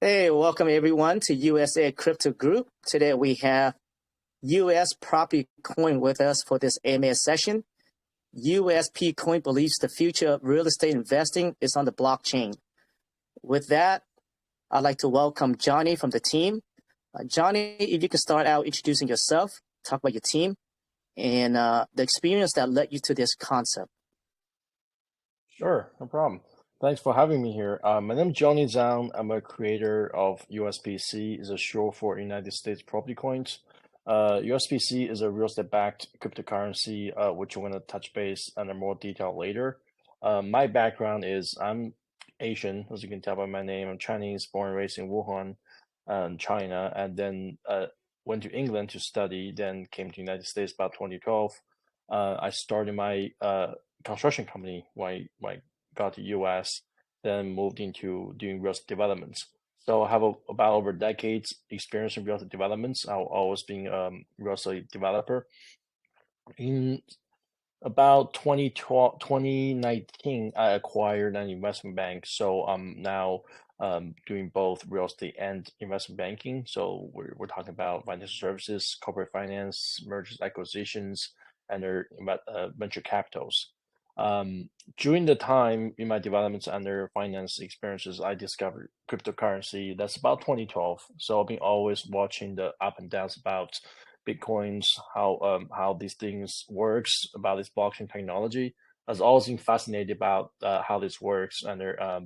Hey, welcome everyone to USA Crypto Group. Today we have US Property Coin with us for this AMA session. USPCoin believes the future of real estate investing is on the blockchain. With that, I'd like to welcome Johnny from the team. Johnny, if you can start out introducing yourself, talk about your team, and the experience that led you to this concept. Sure, no problem. Thanks for having me here. My name is Johnny Zhang. I'm a creator of USPC, is a short for United States Property Coins. USPC is a real estate-backed cryptocurrency, which we're going to touch base on in more detail later. My background is I'm Asian, as you can tell by my name. I'm Chinese, born and raised in Wuhan, China, and then went to England to study, then came to United States about 2012. I started my construction company when I got to US, then moved into doing real estate developments. So I have about over a decade's experience in real estate developments. I've always been a real estate developer. In about 2012, 2019, I acquired an investment bank. So I'm now doing both real estate and investment banking. So we're talking about financial services, corporate finance, mergers, acquisitions, and their venture capitals. During the time in my developments under finance experiences, I discovered cryptocurrency. That's about 2012. So I've been always watching the up and downs about Bitcoins, how these things works, about this blockchain technology. I've always been fascinated about how this works, and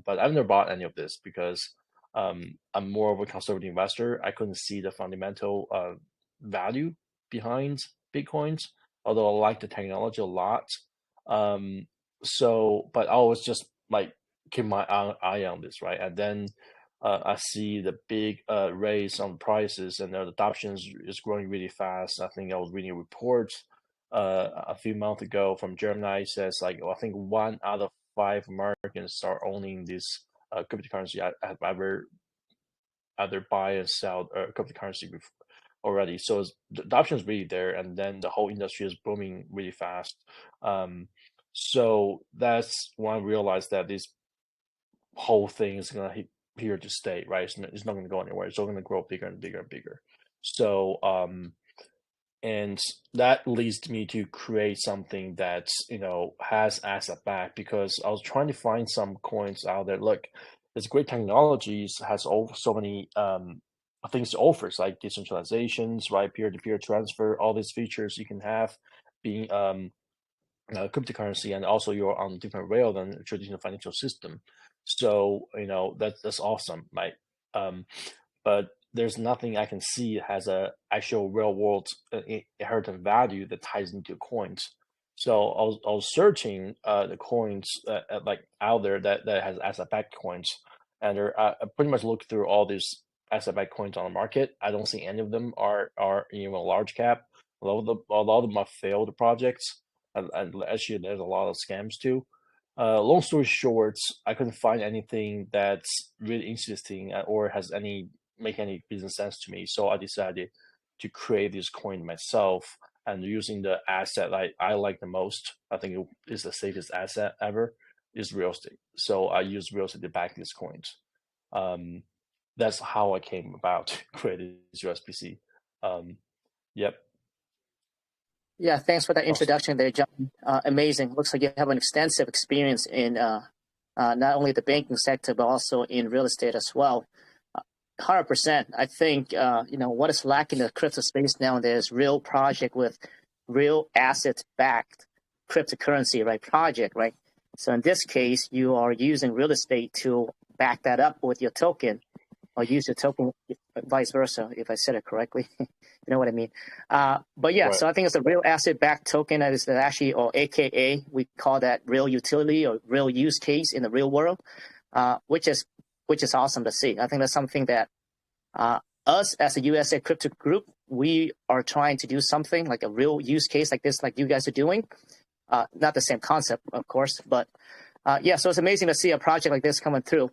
but I've never bought any of this because I'm more of a conservative investor. I couldn't see the fundamental value behind Bitcoins, although I like the technology a lot. But I always just like keep my eye on this, right? And then I see the big raise on prices, and the adoption is growing really fast. I think I was reading a report a few months ago from Germany. It says like I think 1 out of 5 Americans are owning this cryptocurrency. I have ever either buy and sell cryptocurrency already. So the adoption is really there, and then the whole industry is booming really fast. So that's when I realized that this whole thing is gonna here to stay, right? It's not gonna go anywhere. It's all gonna grow bigger and bigger and bigger. So and that leads me to create something that's has asset back, because I was trying to find some coins out there. Look, it's great technologies, has so many things to offers, like decentralizations, right? Peer-to-peer transfer, all these features you can have being cryptocurrency, and also you're on a different rail than a traditional financial system. So that's awesome, right? But there's nothing I can see has a actual real world inherent value that ties into coins. So I was searching the coins like out there that has asset backed coins, and I pretty much looked through all these asset backed coins on the market. I don't see any of them are even large cap. A lot of them are failed projects, and actually there's a lot of scams too. Long story short, I couldn't find anything that's really interesting or has any make any business sense to me. So I decided to create this coin myself, and using the asset I like the most. I think it is the safest asset ever is real estate. So I use real estate to back these coins. Um, that's how I came about creating this USPC. Yep. Yeah, thanks for that Awesome. introduction there, John. Amazing. Looks like you have an extensive experience in not only the banking sector, but also in real estate as well. 100%. I think, what is lacking in the crypto space nowadays is real project with real assets backed cryptocurrency, right? Project, right? So in this case, you are using real estate to back that up with your token, or use your token, vice versa, if I said it correctly. You know what I mean? But yeah, Right. so I think it's a real asset-backed token that is actually, or AKA, we call that real utility or real use case in the real world, which is awesome to see. I think that's something that us as a USA Crypto Group, we are trying to do something like a real use case like this, like you guys are doing. Not the same concept, of course, but yeah, so it's amazing to see a project like this coming through.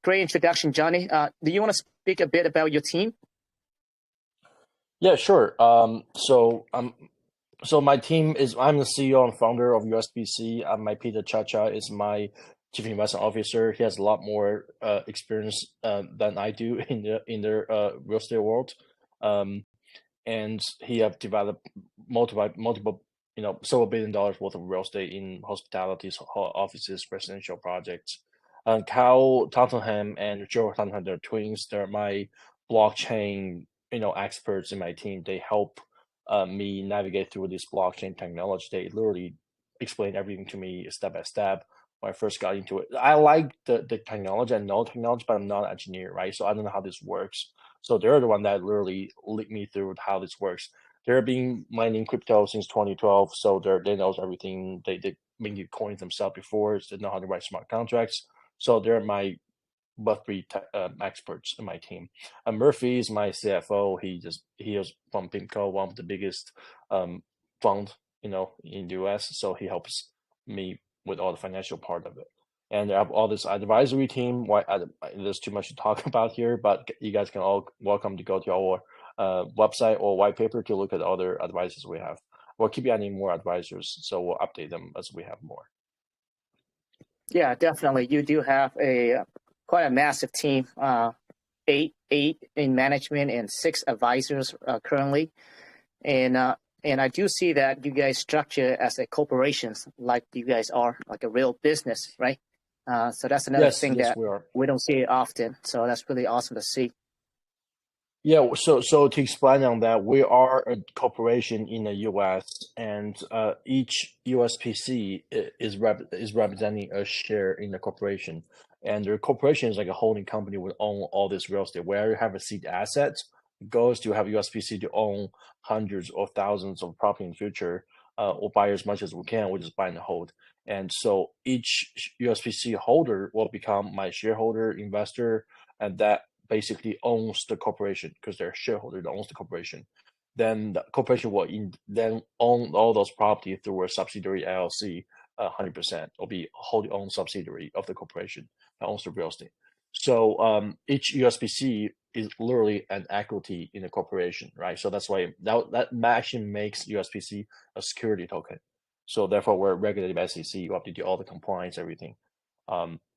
Great introduction, Johnny. Do you want to speak a bit about your team? Yeah, sure. So my team is I'm the CEO and founder of USPC. My Peter Chacha is my chief investment officer. He has a lot more experience than I do in the real estate world. And he have developed multiple several $1 billion worth of real estate in hospitalities, offices, residential projects. Kyle Tottenham and Joe Tottenham, they're twins. They're my blockchain experts in my team. They help me navigate through this blockchain technology. They literally explain everything to me step by step when I first got into it. I like the technology. I know technology, but I'm not an engineer, right? So I don't know how this works. So they're the one that literally lead me through how this works. They've been mining crypto since 2012, so they know everything. They minted coins themselves before, so they know how to write smart contracts. So they're my three experts in my team. Murphy is my CFO. He was from PIMCO, one of the biggest fund in the US. So he helps me with all the financial part of it. And I have all this advisory team. There's too much to talk about here, but you guys can all welcome to go to our website or white paper to look at other advisors we have. We'll keep adding more advisors, so we'll update them as we have more. Yeah, definitely. You do have quite a massive team, eight in management and 6 advisors currently, and I do see that you guys structure as a corporations, like you guys are, like a real business, right? So that's another thing that we don't see often. So that's really awesome to see. Yeah, so to expand on that, we are a corporation in the U.S. and each USPC is representing a share in the corporation, and the corporation is like a holding company would own all this real estate. Where you have a seed asset, it goes to have USPC to own hundreds or thousands of property in the future, or buy as much as we can. We just buy and hold, and so each USPC holder will become my shareholder investor, and that basically owns the corporation because they're a shareholder that owns the corporation. Then the corporation will then own all those property through a subsidiary LLC, 100%. Will be a wholly owned subsidiary of the corporation that owns the real estate. So each USPC is literally an equity in the corporation, right? So that's why that actually makes USPC a security token. So therefore, we're regulated by SEC. You have to do all the compliance, everything.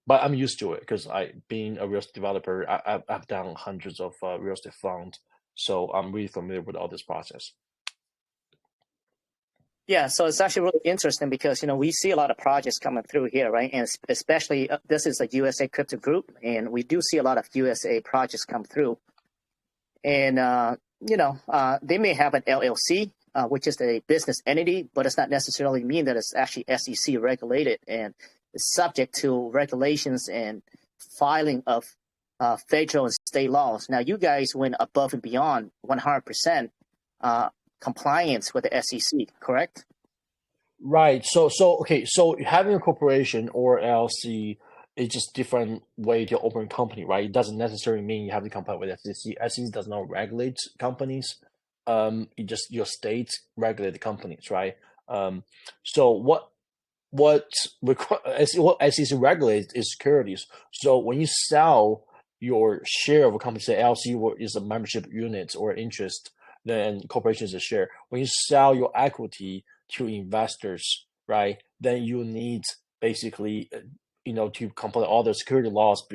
But I'm used to it because being a real estate developer, I've done hundreds of real estate funds, so I'm really familiar with all this process. Yeah, so it's actually really interesting because we see a lot of projects coming through here, right? And especially this is a USA crypto group, and we do see a lot of USA projects come through. And they may have an LLC, which is a business entity, but it's not necessarily mean that it's actually SEC regulated and is subject to regulations and filing of federal and state laws. Now, you guys went above and beyond 100% compliance with the SEC, correct? Right. So having a corporation or LLC is just different way to open a company, right? It doesn't necessarily mean you have to comply with SEC. SEC does not regulate companies. Your state regulate the companies, right? So what SEC regulates is securities. So when you sell your share of a company, say LLC is a membership unit or interest, then corporation is a share. When you sell your equity to investors, right, then you need basically to comply all the security laws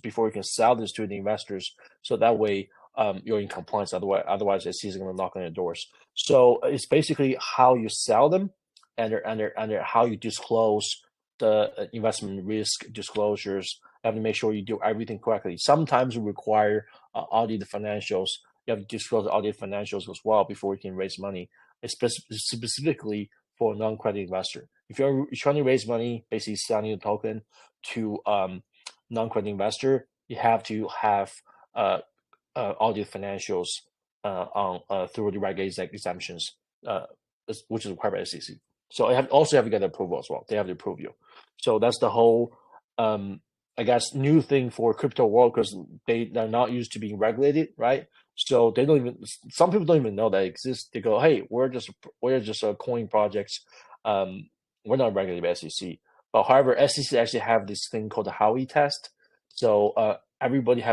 before you can sell this to the investors. So that way you're in compliance. Otherwise SEC is going to knock on your doors. So it's basically how you sell them and how you disclose the investment risk disclosures. You have to make sure you do everything correctly. Sometimes you require audit financials. You have to disclose audit financials as well before you can raise money, specifically for a non-credit investor. If you're trying to raise money, basically selling the token to non-credit investor, you have to have audit financials through the regulatory exemptions, which is required by SEC. So you also have to get approval as well. They have to approve you. So that's the whole, I guess, new thing for crypto world because they're not used to being regulated, right? So they don't even. Some people don't even know that exists. They go, "Hey, we're just a coin projects. We're not regulated by SEC." But however, SEC actually have this thing called the Howey test. So everybody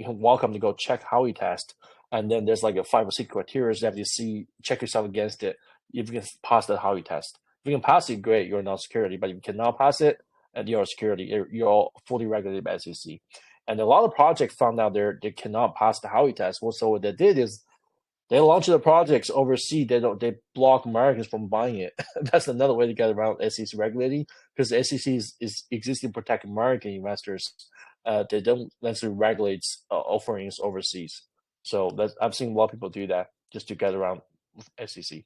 welcome to go check Howey test, and then there's like a 5 or 6 criteria you have to check yourself against it. If you can pass the Howey test, if you can pass it, great, you're not security. But if you cannot pass it, and you're a security. You're all fully regulated by SEC. And a lot of projects found out they cannot pass the Howey test. So what they did is they launched the projects overseas. They block Americans from buying it. That's another way to get around SEC regulating, because the SEC is existing to protect American investors. They don't necessarily regulate offerings overseas. So I've seen a lot of people do that just to get around SEC.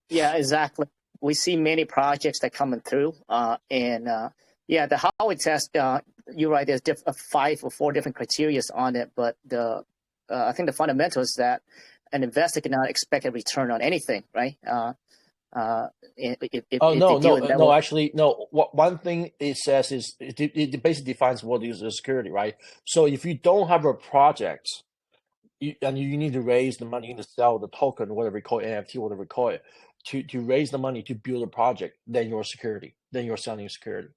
Yeah, exactly. We see many projects that coming through, yeah, the Howey test. You're right. There's 5 or 4 different criteria on it, but I think the fundamental is that an investor cannot expect a return on anything, right? No. Actually, no. One thing it says is it basically defines what is a security, right? So if you don't have a project, and you need to raise the money to sell the token, whatever we call it, NFT, whatever we call it, to raise the money to build a project, then you're security. Then you're selling security.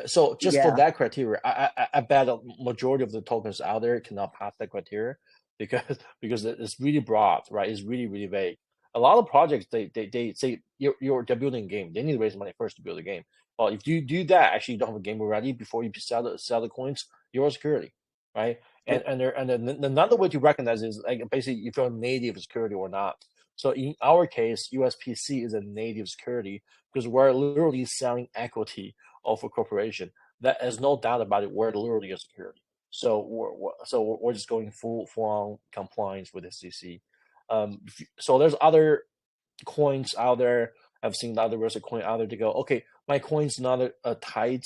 So just for that criteria, I bet a majority of the tokens out there cannot pass that criteria because it's really broad, right? It's really vague. A lot of projects they say they're building a game. They need to raise money first to build a game. Well, if you do that, actually you don't have a game ready before you sell the coins, you're security, right? And another way to recognize is like basically if you're a native security or not. So in our case, USPC is a native security because we're literally selling equity of a corporation. That is no doubt about it. We're literally a security. So we're just going full on compliance with the SEC. So there's other coins out there. I've seen other real estate coin out there to go, okay, my coin's not tied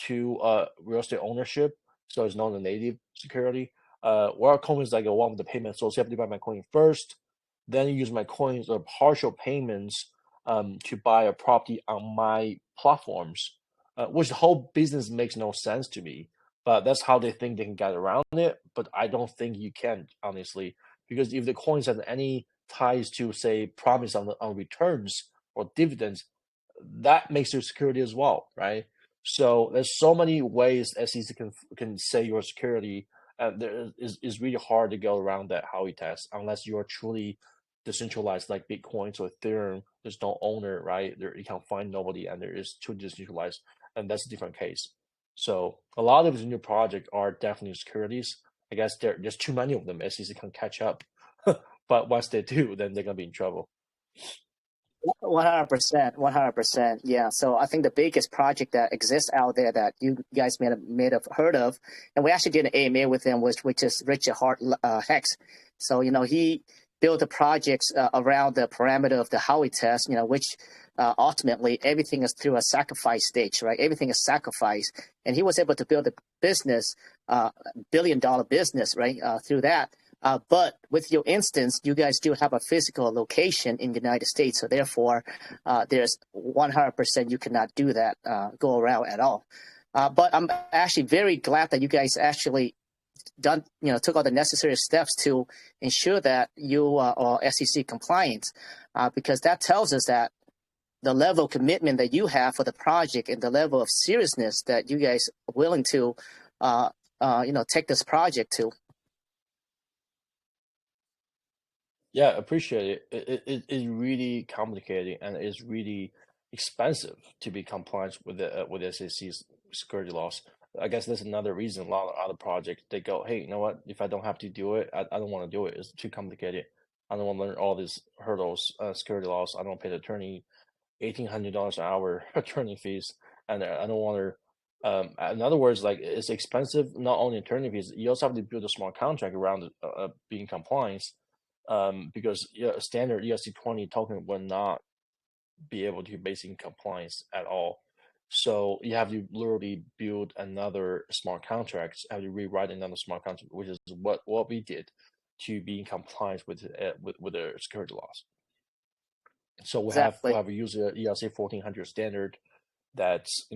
to real estate ownership, so it's not a native security. Where coin is like a one with the payment, so you have to buy my coin first, then you use my coins or partial payments to buy a property on my platforms, which the whole business makes no sense to me. But that's how they think they can get around it. But I don't think you can, honestly, because if the coins have any ties to, say, promise on returns or dividends, that makes your security as well, right? So there's so many ways SEC can say your security. There is really hard to go around that Howey test unless you are truly decentralized like Bitcoin or Ethereum. There's no owner, right? There you can't find nobody, and there is too decentralized, and that's a different case. So a lot of the new projects are definitely securities. I guess there's too many of them. SEC can catch up, but once they do, then they're gonna be in trouble. 100%, 100%. Yeah. So I think the biggest project that exists out there that you guys may have heard of, and we actually did an AMA with him, which is Richard Hex. So he built the projects around the parameter of the Howey test, which ultimately everything is through a sacrifice stage, right? Everything is sacrifice, and he was able to build a business, billion-dollar business, right? Through that. But with your instance, you guys do have a physical location in the United States, so therefore, there's 100% you cannot do that, go around at all. But I'm actually very glad that you guys actually took all the necessary steps to ensure that you are SEC compliant, because that tells us that the level of commitment that you have for the project and the level of seriousness that you guys are willing to, take this project to. Yeah, appreciate it. It is really complicated and it's really expensive to be compliant with SEC's security laws. I guess that's another reason a lot of other projects they go, hey, you know what? If I don't have to do it, I don't want to do it. It's too complicated. I don't want to learn all these hurdles, security laws. I don't pay the attorney $1,800 an hour attorney fees, and I don't want to. In other words, like it's expensive. Not only attorney fees, you also have to build a smart contract around being compliant, because a standard ERC20 token will not be able to be based in compliance at all. So you have to literally build another smart contract, have to rewrite another smart contract, which is what we did to be in compliance with the security laws. So Exactly. we have used the ERC 1400 standard that's,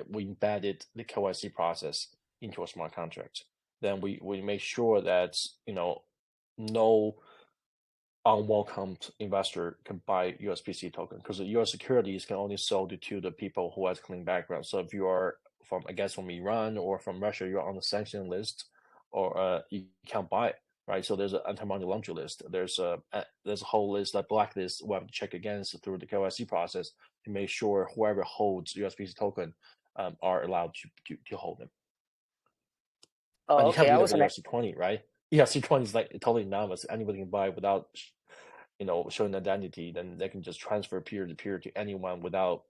we embedded the KYC process into a smart contract. Then we make sure that, no unwelcomed investor can buy USPC token, because the US securities can only sold to the people who has clean background. So if you are from Iran or from Russia, you're on the sanction list, or you can't buy it. right? So there's an anti-money laundering list. There's a whole list, like blacklist, we have to check against through the KYC process to make sure whoever holds USPC token are allowed to hold them. And Oh, you can't okay. do I that was with gonna. ERC20, right? ERC20 is like totally anonymous. Anybody can buy without, showing identity. Then they can just transfer peer to peer to anyone without.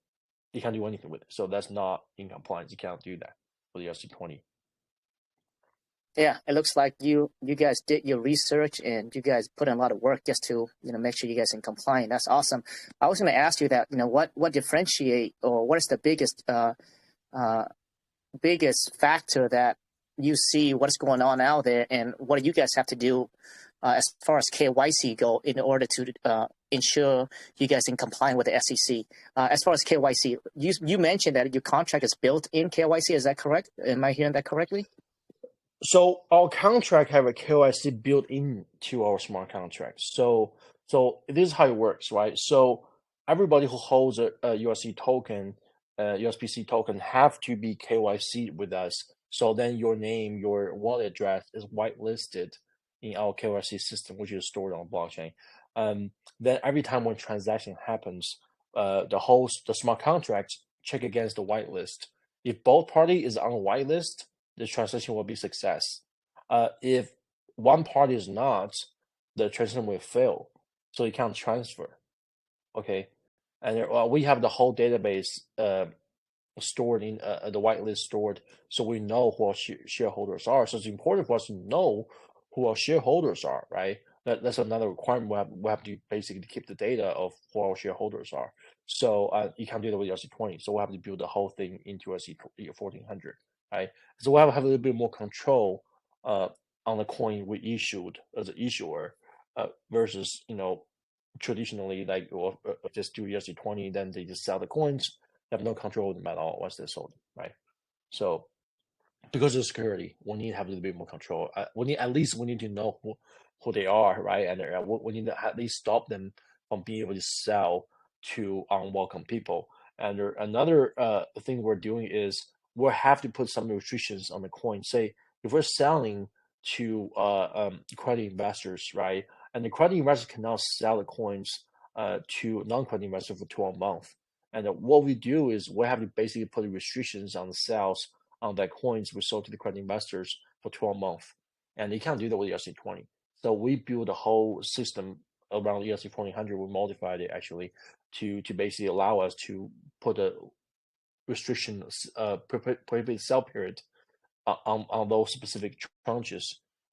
You can't do anything with it. So that's not in compliance. You can't do that with ERC20. Yeah, it looks like you guys did your research and you guys put in a lot of work just to make sure you guys are in compliant. That's awesome. I was going to ask you that what differentiate or what is the biggest factor that you see what's going on out there, and what do you guys have to do as far as KYC go in order to ensure you guys in compliant with the SEC? As far as KYC, you mentioned that your contract is built in KYC. Is that correct? Am I hearing that correctly? So our contract have a KYC built into our smart contract. So this is how it works, right? So everybody who holds a USC token, USPC token, have to be KYC with us. So then your name, your wallet address is whitelisted in our KYC system, which is stored on blockchain. Then every time one transaction happens, the smart contract check against the whitelist. If both party is on a whitelist, the transaction will be success. If one party is not, the transaction will fail, so you can't transfer. Okay, and we have the whole database stored in the whitelist stored, so we know who our shareholders are. So it's important for us to know who our shareholders are, right? That's another requirement. We have to basically keep the data of who our shareholders are. So you can't do that with ERC20. So we have to build the whole thing into ERC 1400, right? So we have a little bit more control on the coin we issued as an issuer versus traditionally like just do ERC20, then they just sell the coins. They have no control of them at all once they're sold, right? So because of security, we need to have a little bit more control. We need to know who they are, right? And we need to at least stop them from being able to sell to unwelcome people. And another thing we're doing is we'll have to put some restrictions on the coin. Say if we're selling to credit investors, right? And the credit investor cannot sell the coins to non-credit investor for 12 months. And what we do is we have to basically put restrictions on the sales on that coins we sold to the credit investors for 12 months. And you can't do that with ERC20. So we built a whole system around ERC 1400. We modified it actually to basically allow us to put a restriction, prohibited sell period on those specific tranches.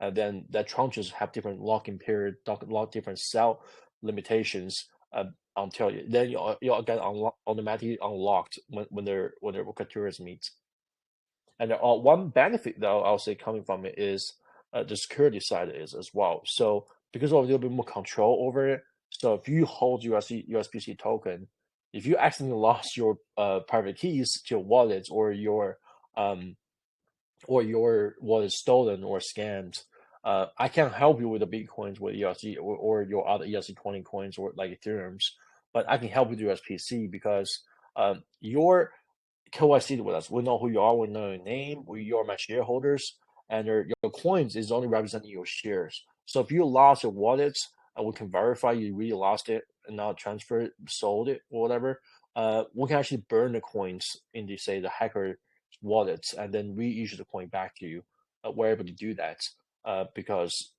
And then that tranches have different locking period, different sell limitations until then you'll get automatically unlocked when their criteria meet. And one benefit, though, I'll say coming from it is the security side is as well. So because of a little bit more control over it, so if you hold USPC token, if you accidentally lost your private keys to your wallet or your wallet stolen or scammed, I can't help you with the Bitcoins with ERC or your other ERC20 coins or like Ethereum's, but I can help you with USPC because your KYC with us. We know who you are. We know your name. You are my shareholders, and your coins is only representing your shares. So if you lost your wallets, and we can verify you really lost it and not transferred it, sold it, or whatever, we can actually burn the coins into say the hacker wallets and then reissue the coin back to you. We're able to do that because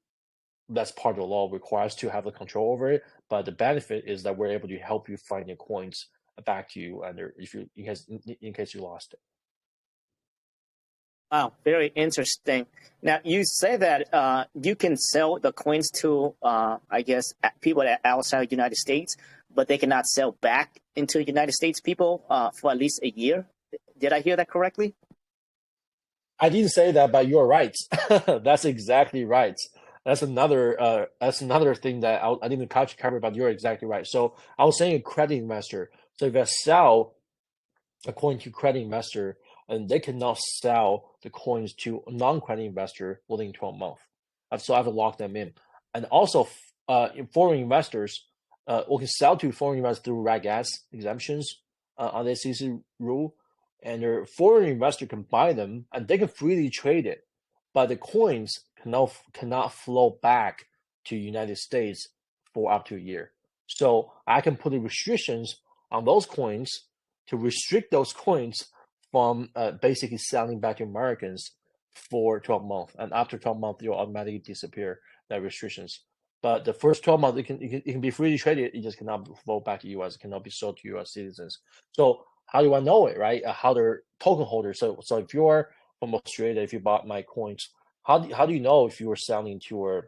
that's part of the law requires to have the control over it. But the benefit is that we're able to help you find your coins back to you, and if you in case you lost it. Wow, very interesting. Now you say that you can sell the coins to, I guess, people that outside the United States, but they cannot sell back into United States people for at least a year. Did I hear that correctly? I didn't say that, but you're right. That's exactly right. That's another thing that I didn't cover, but you're exactly right. So I was saying a credit investor. So if I sell a coin to credit investor, and they cannot sell the coins to a non-credit investor within 12 months. So I have to lock them in. And also, in foreign investors, we can sell to foreign investors through Reg S exemptions on the SEC rule. And their foreign investor can buy them, and they can freely trade it. But the coins cannot flow back to United States for up to a year. So I can put the restrictions on those coins to restrict those coins from basically selling back to Americans for 12 months, and after 12 months, you'll automatically disappear that restrictions. But the first 12 months, it can be freely traded. It just cannot flow back to US. It cannot be sold to US citizens. So how do I know it, right? How they're token holders. So if you're from Australia, if you bought my coins, how do you know if you are selling to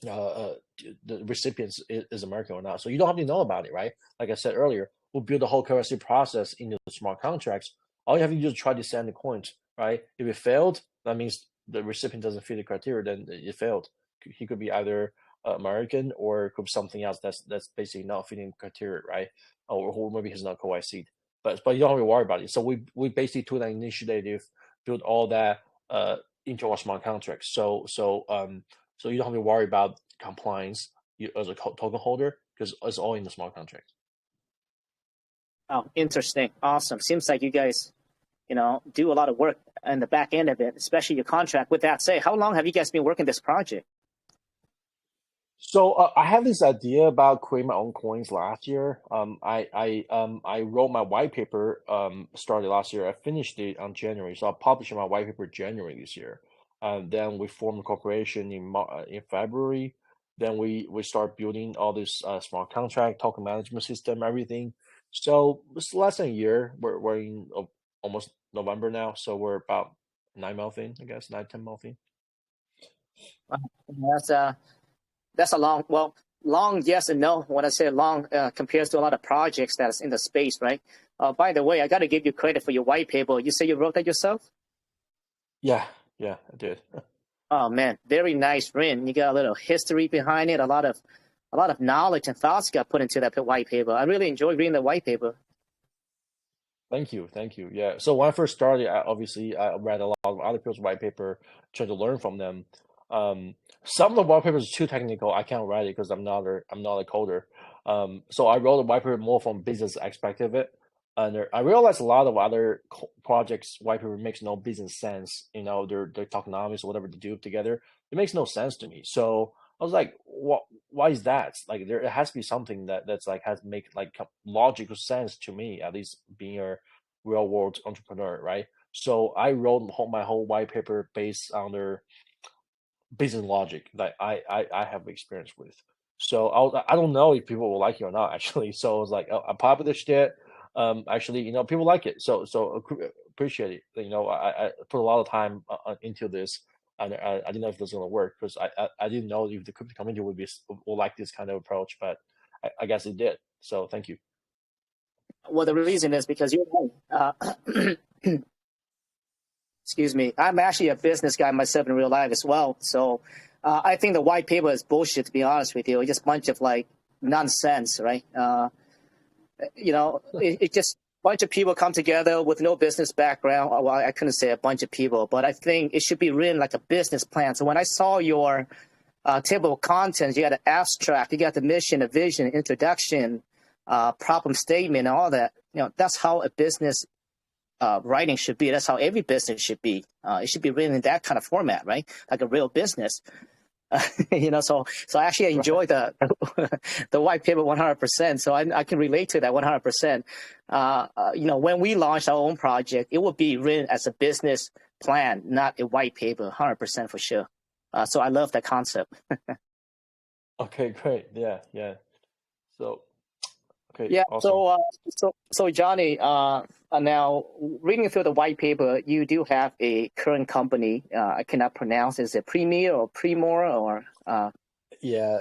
the recipients is American or not? So you don't have to know about it, right? Like I said earlier, we'll build the whole KYC process into the smart contracts. All you have to do is try to send the coins, right? If it failed, that means the recipient doesn't fit the criteria, then it failed. He could be either American or it could be something else that's basically not fitting criteria, right? Or maybe he's not KYC'd. But you don't have to worry about it. So we basically took that initiative, built all that into our smart contracts. So you don't have to worry about compliance as a token holder because it's all in the smart contract. Oh, interesting. Awesome. Seems like you guys, do a lot of work in the back end of it, especially your contract. With that said, how long have you guys been working this project? So I had this idea about creating my own coins last year. I wrote my white paper started last year. I finished it on January, so I published my white paper January this year. Then we formed a corporation in February. Then we start building all this smart contract, token management system, everything. So it's less than a year. We're in almost November now, so we're about 9 months in, I guess, 9-10 months in. That's a long yes and no. When I say long, compares to a lot of projects that's in the space, right? By the way, I got to give you credit for your white paper. You say you wrote that yourself? Yeah, I did. Oh man, very nice written. You got a little history behind it, a lot of knowledge and thoughts got put into that white paper. I really enjoyed reading the white paper. Thank you. Yeah. So when I first started, I read a lot of other people's white paper, tried to learn from them. Some of the white papers are too technical. I can't write it because I'm not a coder. So I wrote a white paper more from business aspect of it. And I realized a lot of other projects white paper makes no business sense. Their tokenomics or whatever they do together, it makes no sense to me. So I was like, why is that? Like there has to be something that's like has make like logical sense to me, at least being a real world entrepreneur, right? So I wrote my whole white paper based on their business logic that I have experience with. So I don't know if people will like it or not actually. So I was like, I published it. Actually, people like it. So appreciate it. I put a lot of time into this, and I didn't know if it was going to work because I didn't know if the crypto community would like this kind of approach, but I guess it did. So thank you. Well, the reason is because excuse me, I'm actually a business guy myself in real life as well. So I think the white paper is bullshit, to be honest with you. It's just a bunch of like nonsense, right? It's just a bunch of people come together with no business background. Well, I couldn't say a bunch of people, but I think it should be written like a business plan. So when I saw your table of contents, you got an abstract, you got the mission, a vision, introduction, problem statement, and all that. That's how a business writing should be. That's how every business should be. It should be written in that kind of format, right? Like a real business. So I actually enjoy the white paper 100%. So I can relate to that 100%. When we launch our own project, it will be written as a business plan, not a white paper, 100% for sure. So I love that concept. Okay, great. Yeah. So. Okay, Yeah. awesome. So Johnny, now reading through the white paper, you do have a current company. I cannot pronounce. Is it Premier or Primor or? Yeah,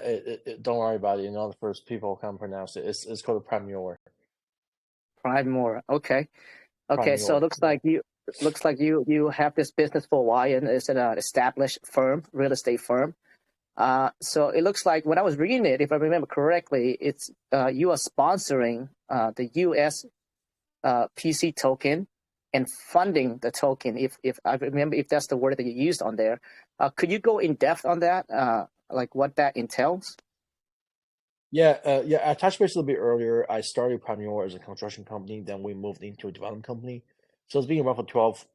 don't worry about it. The first people can pronounce it. It's called Premier. Primor. Okay. Premier, So it looks like you have this business for a while, and it's an established firm, real estate firm. So it looks like when I was reading it, if I remember correctly, it's you are sponsoring the USPC token and funding the token. If I remember, if that's the word that you used on there, could you go in depth on that, like what that entails? Yeah, I touched base a little bit earlier. I started Premier as a construction company, then we moved into a development company. So it's been around for 12,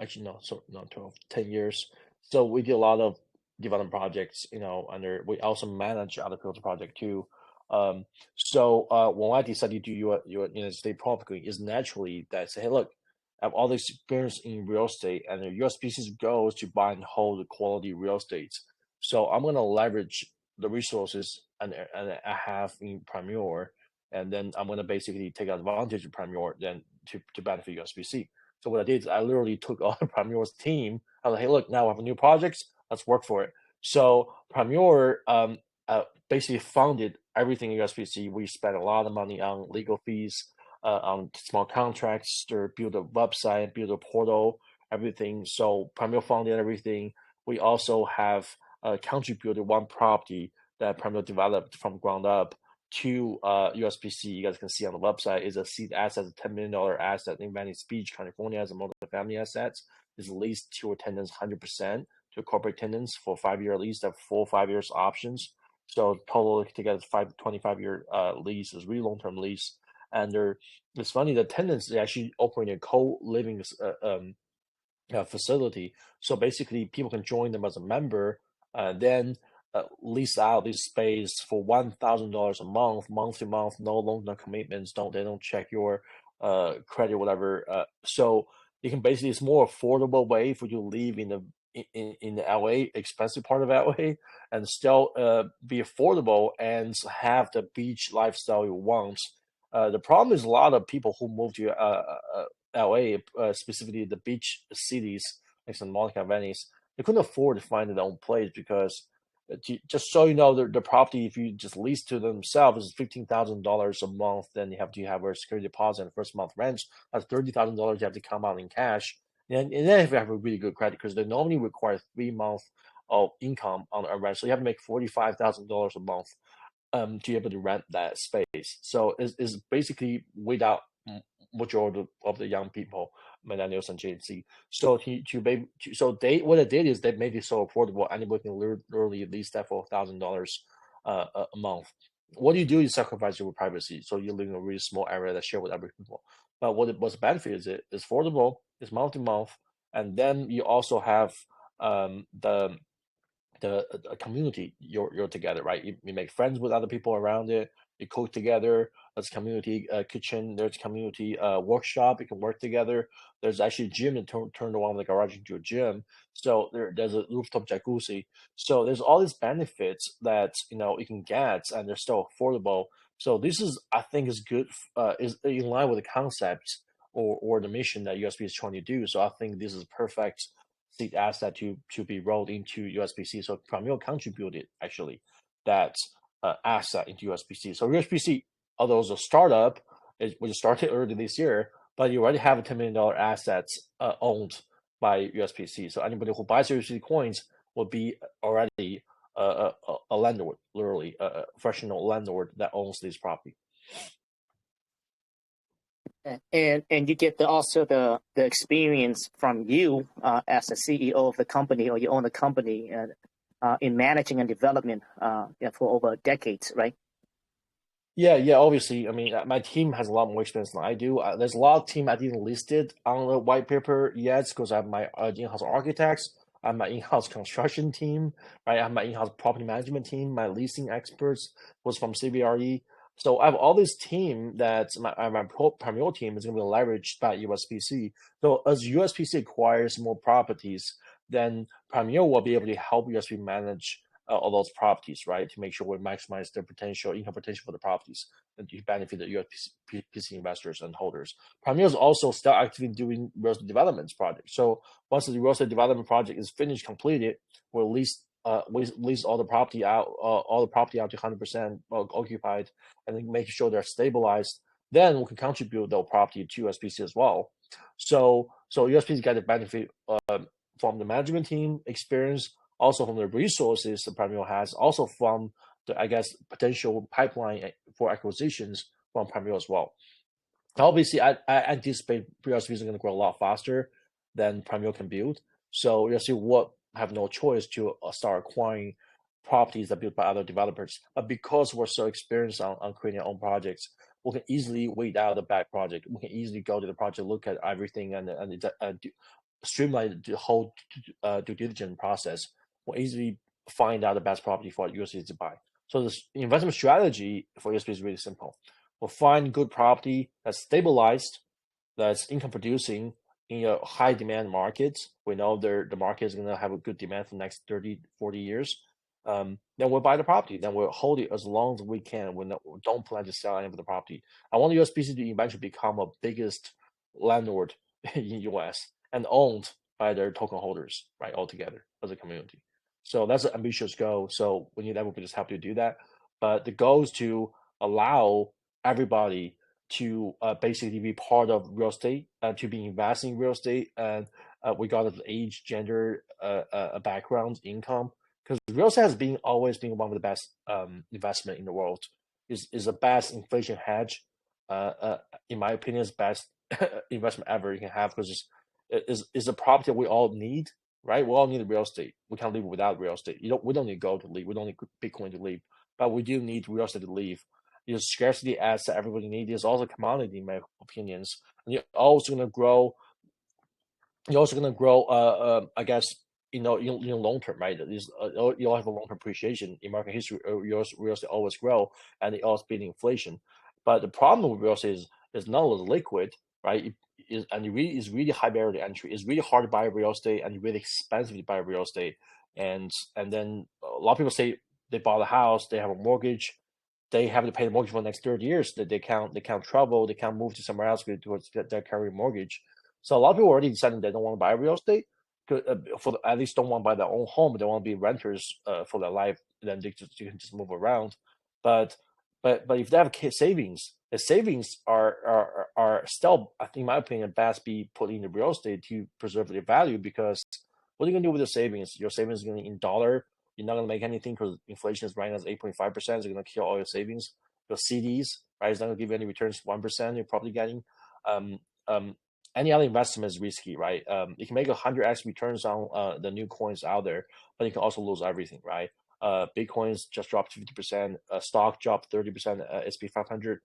actually no, so not 12, 10 years. So we did a lot of development projects, under we also manage other people's project too. When I decided to do United States property is naturally that say, hey, look, I have all this experience in real estate, and the USPC's goal is to buy and hold quality real estate. So I'm gonna leverage the resources and I have in Premier, and then I'm gonna basically take advantage of Premier then to benefit USPC. So what I did is I literally took all the Premier's team. I was like, hey, look, now we have a new projects. Let's work for it. So Premier basically funded everything in USPC. We spent a lot of money on legal fees, on small contracts, to build a website, build a portal, everything. So Premier funded everything. We also have contributed one property that Premier developed from ground up to USPC. You guys can see on the website is a seed asset, a $10 million asset in Venice Beach, California, as a multifamily asset. Is leased to a tenants 100% to corporate tenants for 5-year lease. They have full 5 years options. So total together 25-year lease is really long-term lease. And it's funny, the tenants, they actually operate a co-living facility. So basically, people can join them as a member, then lease out this space for $1,000 a month to month, no long-term commitments. They don't check your credit, whatever. So you can basically, it's more affordable way for you to live in the LA expensive part of LA and still be affordable and have the beach lifestyle you want. The problem is a lot of people who move to LA, specifically the beach cities like Santa Monica, Venice, they couldn't afford to find their own place because just so you know, the property, if you just lease to themselves, is $15,000 a month. Then you have to have a security deposit and first month rent. That's $30,000 you have to come out in cash. And then if you have a really good credit, because they normally require 3 months of income on a rent, so you have to make $45,000 a month to be able to rent that space. So it's basically without majority of the young people, millennials and Gen Z. So what they did is they made it so affordable. Anybody can literally lease that for $1,000 a month. What you do is sacrifice your privacy. So you live in a really small area that share with other people. But what's the benefit is it's affordable, it's month to month, and then you also have the community. You're together, right? You make friends with other people around it. You cook together. There's community kitchen. There's community workshop. You can work together. There's actually a gym that turned around the garage into a gym. So there's a rooftop jacuzzi. So there's all these benefits that you can get, and they're still affordable. So this is, I think, is good. Is in line with the concepts or the mission that USB is trying to do. So I think this is perfect seed asset to be rolled into USPC. So Premier contributed actually that asset into USPC. So USPC, although it's a startup, we started early this year, but you already have a $10 million assets owned by USPC. So anybody who buys USPC coins will be already a landlord, literally a professional landlord that owns this property. And you get also the experience from you as a CEO of the company, or you own the company, in managing and development for over decades, right? Yeah, obviously. I mean, my team has a lot more experience than I do. There's a lot of team I didn't list it on the white paper yet because I have my in-house architects, I have my in-house construction team, right? I have my in-house property management team, my leasing experts was from CBRE. So I have all this team that my Premier team is going to be leveraged by USPC. So as USPC acquires more properties, then Premier will be able to help USPC manage all those properties, right? To make sure we maximize their potential, income potential for the properties and to benefit the USPC investors and holders. Premier is also still actively doing real estate development projects. So once the real estate development project is finished, completed, we'll lease all the property out, to 100% occupied, and then make sure they're stabilized. Then we can contribute the property to USPC as well. So USPC got the benefit from the management team experience, also from the resources the Premier has, also from the, I guess, potential pipeline for acquisitions from Premier as well. Obviously, I anticipate USPC is going to grow a lot faster than Premier can build. So USPC will have no choice to start acquiring properties that are built by other developers. But because we're so experienced on creating our own projects, we can easily weed out the bad project. We can easily go to the project, look at everything, and streamline the whole due diligence process. We'll easily find out the best property for USPC to buy. So the investment strategy for USPC is really simple. We'll find good property that's stabilized, that's income producing in a high demand market. We know the market is going to have a good demand for the next 30, 40 years. Then we'll buy the property. Then we'll hold it as long as we can. We don't plan to sell any of the property. I want the USPC to eventually become a biggest landlord in US and owned by their token holders, right, altogether as a community. So that's an ambitious goal. So we need everybody's help to do that. But the goal is to allow everybody to basically be part of real estate, to be investing in real estate, and regardless of age, gender, background, income. Because real estate has always been one of the best investment in the world. Is the best inflation hedge. In my opinion, is best investment ever you can have, because it's a property we all need, right? We all need real estate. We can't live without real estate. We don't need gold to live. We don't need Bitcoin to live, but we do need real estate to live. It's scarcity asset everybody needs. It's also commodity, in my opinions. And you're also going to grow. You're also going to grow. I guess in long term, right? You'll have a long term appreciation in market history. Real estate always grow, and it always beat inflation. But the problem with real estate is not as liquid, right? It really high barrier to entry. It's really hard to buy real estate, and really expensive to buy real estate. And then a lot of people say they bought a house, they have a mortgage, they have to pay the mortgage for the next 30 years. That they can't travel, they can't move to somewhere else to their carry mortgage. So a lot of people already decided they don't want to buy real estate, at least don't want to buy their own home. They want to be renters for their life. Then they can just move around. But if they have savings, the savings are still, I think, in my opinion, best be put into real estate to preserve their value. Because what are you gonna do with the savings? Your savings is gonna in dollar. You're not gonna make anything because inflation is right now 8.5%. It's gonna kill all your savings. Your CDs, right? It's not gonna give you any returns. 1% you're probably getting. Any other investment is risky, right? You can make 100x returns on the new coins out there, but you can also lose everything, right? Bitcoins just dropped 50%, stock dropped 30%, SP 500.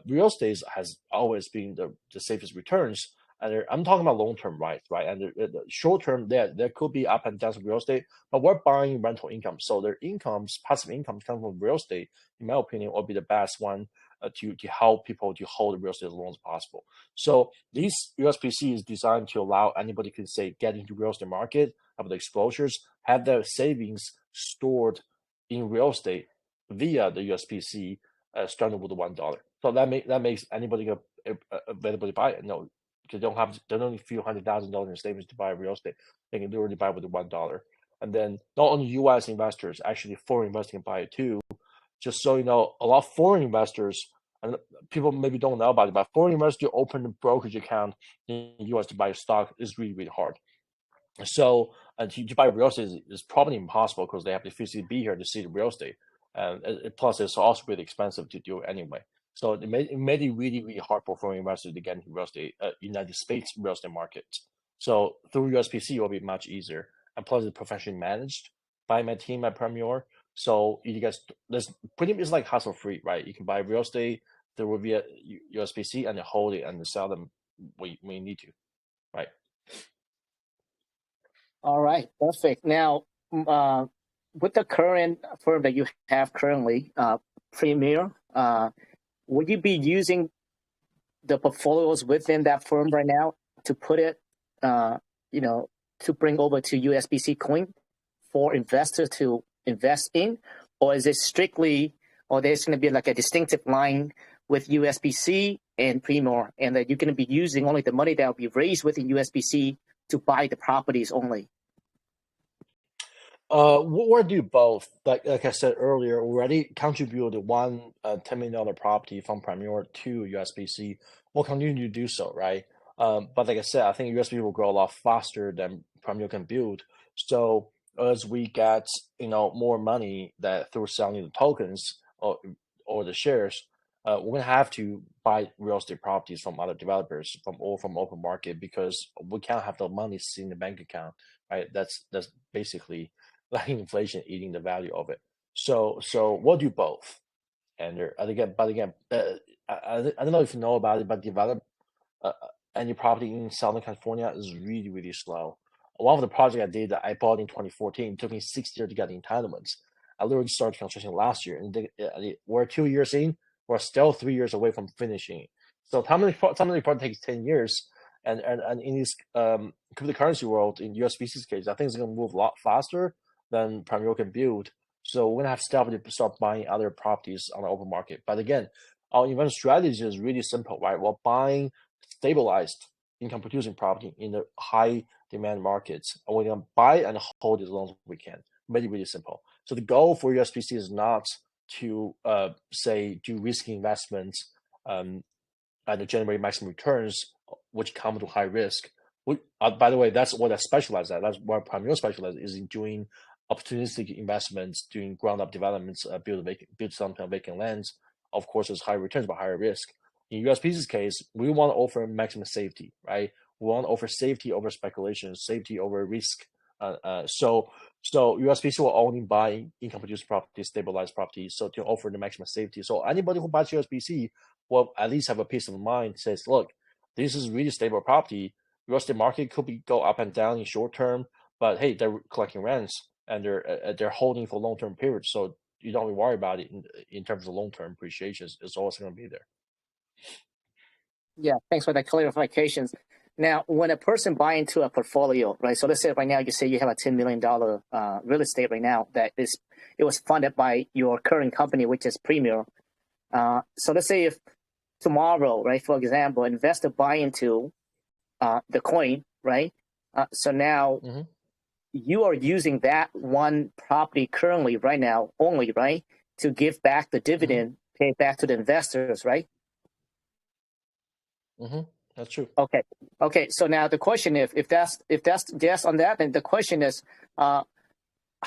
Real estate has always been the safest returns. And I'm talking about long term, right? And the short term, there could be up and downs of real estate, but we're buying rental income, so their incomes, passive incomes, come from real estate. In my opinion, will be the best one to help people to hold real estate as long as possible. So this USPC is designed to allow anybody can say get into real estate market, have the exposures, have their savings stored in real estate via the USPC, starting with $1. So that makes anybody available to buy it. No, because they don't need a few $100,000 in savings to buy real estate. They can literally buy with the $1. And then not only U.S. investors, actually foreign investors can buy it too. Just so you know, a lot of foreign investors, and people maybe don't know about it, but foreign investors to open a brokerage account in the U.S. to buy stock is really, really hard. So to buy real estate is probably impossible because they have to physically be here to see the real estate. Plus, it's also really expensive to do it anyway. So it made it really, really hard for foreign investors to get into real estate, United States real estate market. So through USPC, it will be much easier. And plus, it's professionally managed by my team at Premier. So you guys, it's like hassle free, right? You can buy real estate through via USPC and hold it and sell them when you need to, right? All right, perfect. Now, with the current firm that you have currently, Premier, would you be using the portfolios within that firm right now to put it, to bring over to USPC Coin for investors to invest in? Or is it strictly, or there's going to be like a distinctive line with USPC and Premier, and that you're going to be using only the money that will be raised within USPC to buy the properties only? We'll do both. Like I said earlier, we already contributed one $10 million property from Premier to USPC. We'll continue to do so, right? But like I said, I think USPC will grow a lot faster than Premier can build. So as we get more money that through selling the tokens or the shares, we're gonna have to buy real estate properties from other developers from open market, because we can't have the money sitting in the bank account, right? That's basically like inflation eating the value of it. So we'll do both. And again, I don't know if you know about it, but any property in Southern California is really, really slow. One of the projects I did that I bought in 2014, it took me 6 years to get the entitlements. I literally started construction last year, and we're 2 years in. We're still 3 years away from finishing. So some of the project takes 10 years, and in this cryptocurrency world, in USPC's case, I think it's going to move a lot faster than Primero can build. So we're going to have to start buying other properties on the open market. But again, our investment strategy is really simple, right? We're buying stabilized income producing property in the high demand markets. And we're going to buy and hold it as long as we can. Really, really simple. So the goal for USPC is not to say do risky investments and generate maximum returns, which come to high risk. By the way, that's what I specialize at. That's what Primero specializes is in doing opportunistic investments, doing ground up developments, build some vacant lands. Of course, there's higher returns but higher risk. In USPC's case, we want to offer maximum safety, right? We want to offer safety over speculation, safety over risk. So USPC will only buy income producing properties, stabilized properties, so to offer the maximum safety. So anybody who buys USPC will at least have a peace of mind. Says, look, this is really stable property. Real estate market could go up and down in short term, but hey, they're collecting rents and they're holding for long term periods. So you don't really worry about it in terms of long term appreciation. It's always going to be there. Yeah, thanks for that clarifications. Now, when a person buy into a portfolio, right? So let's say right now you say you have a $10 million real estate right now it was funded by your current company, which is Premier. So let's say if tomorrow, right, for example, investor buy into the coin, right? So now you are using that one property currently right now only, right, to give back the dividend, pay back to the investors, right? That's true. Okay. So now the question is, if that's yes on that, then the question is, how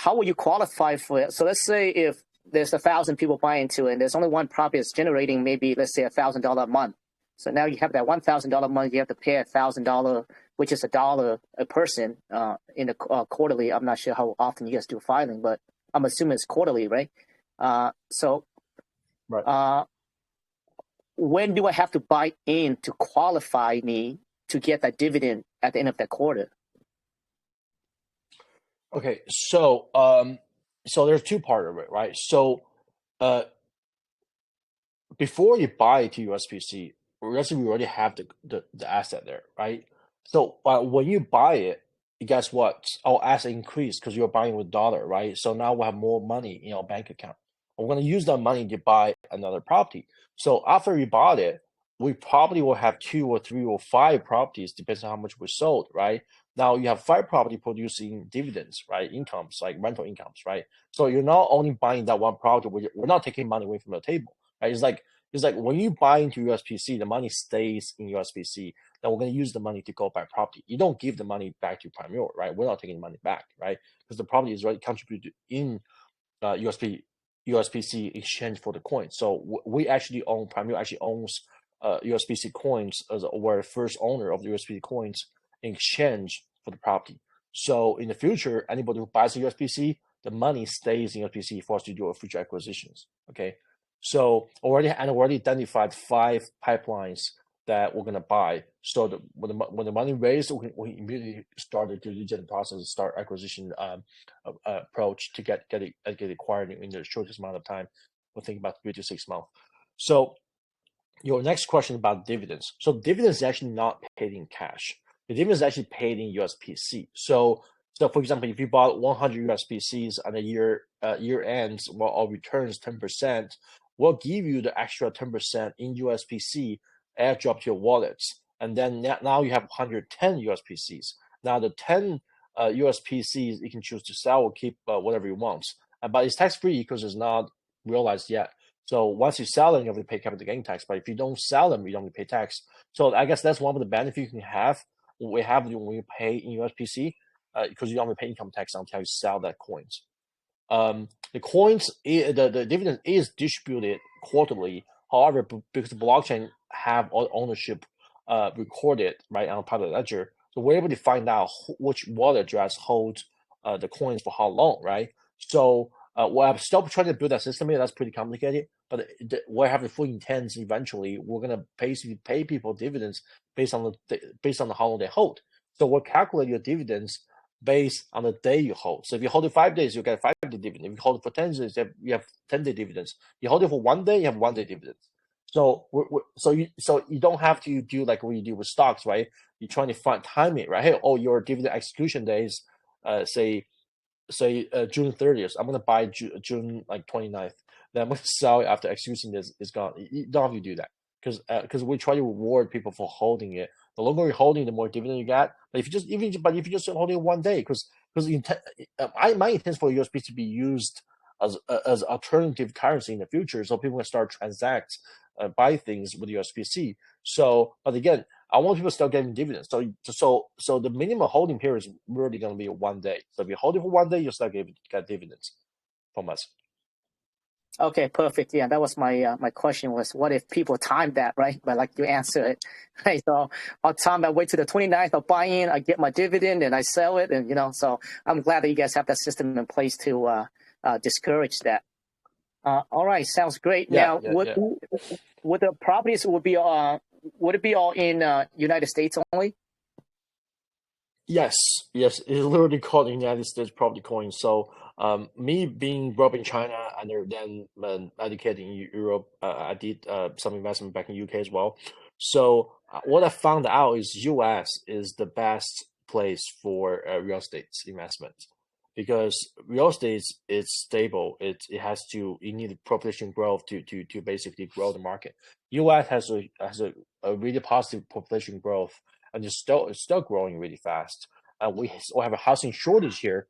will you qualify for it? So let's say if there's 1,000 people buying into it, and there's only one property that's generating maybe, let's say, $1,000 a month. So now you have that $1,000 a month, you have to pay $1,000, which is $1 a person in the quarterly. I'm not sure how often you guys do filing, but I'm assuming it's quarterly, right? Right. When do I have to buy in to qualify me to get that dividend at the end of that quarter? Okay, so there's two parts of it, right? So before you buy to USPC, we already have the asset there, right? So when you buy it, guess what? Our asset increased because you're buying with dollar, right? So now we have more money in our bank account. We're going to use that money to buy another property. So after we bought it, we probably will have 2 or 3 or 5 properties, depends on how much we sold, right? Now you have 5 property producing dividends, right? Incomes, like rental incomes, right? So you're not only buying that one property, we're not taking money away from the table, right? It's like when you buy into USPC, the money stays in USPC. Then we're going to use the money to go buy property. You don't give the money back to Primero, right? We're not taking the money back, right? Because the property is already contributed in USPC exchange for the coin. So we actually own, Primero actually owns USPC coins as we're the first owner of the USPC coins in exchange for the property. So in the future, anybody who buys a USPC, the money stays in USPC for us to do future acquisitions. Okay. So already identified 5 pipelines that we're gonna buy. So when the money raised, we immediately start the due diligence process, start acquisition approach to get it acquired in the shortest amount of time. We're thinking about 3 to 6 months. So your next question about dividends. So dividends is actually not paid in cash. The dividends is actually paid in USPC. So for example, if you bought 100 USPCs at a year ends, well, our returns 10%, we'll give you the extra 10% in USPC airdrop to your wallets. And then now you have 110 USPCs. Now the 10 USPCs you can choose to sell or keep whatever you want. But it's tax free because it's not realized yet. So once you sell them, you have to pay capital gain tax. But if you don't sell them, you don't pay tax. So I guess that's one of the benefits you can have. We have when you pay in USPC because you don't pay income tax until you sell that coins. The coins, the dividend is distributed quarterly. However, because the blockchain have all ownership recorded right on part of the ledger, so we're able to find out which wallet address holds the coins for how long, right? So I'm still trying to build that system here. That's pretty complicated, but we have the full intent. Eventually, we're gonna basically pay people dividends based on how long they hold. So we'll calculate your dividends based on the day you hold. So if you hold it 5 days, you get a 5-day dividend. If you hold it for 10 days, you have 10-day dividends. You hold it for 1 day, you have 1-day dividends. So you don't have to do like what you do with stocks, right? You're trying to time it, right? Hey, oh, your dividend execution days, say June 30th. I'm gonna buy June like 29th. Then I'm gonna sell it after executing this is gone. You don't have to do that because we try to reward people for holding it. The longer you're holding, the more dividend you get. But if you just holding it 1 day, because my intent for USP to be used as alternative currency in the future, so people can start transact buy things with USPC. So, but again, I want people to start getting dividends. So the minimum holding period is really going to be 1 day. So if you hold it for 1 day, you start get dividends from us. Okay, perfect. Yeah, that was my question was, what if people time that, right? But like you answer it, right? So I'll time that, wait to the 29th, I'll buy in, I get my dividend, and I sell it, and so I'm glad that you guys have that system in place to discourage that. All right, sounds great. Yeah, Now, would the properties would it be all in United States only? Yes, it's literally called the United States property coin. So, me being brought up in China and then educated in Europe, I did some investment back in UK as well. So, what I found out is US is the best place for real estate investment because real estate is stable. You need population growth to basically grow the market. US has a really positive population growth and it's still growing really fast. We have a housing shortage here,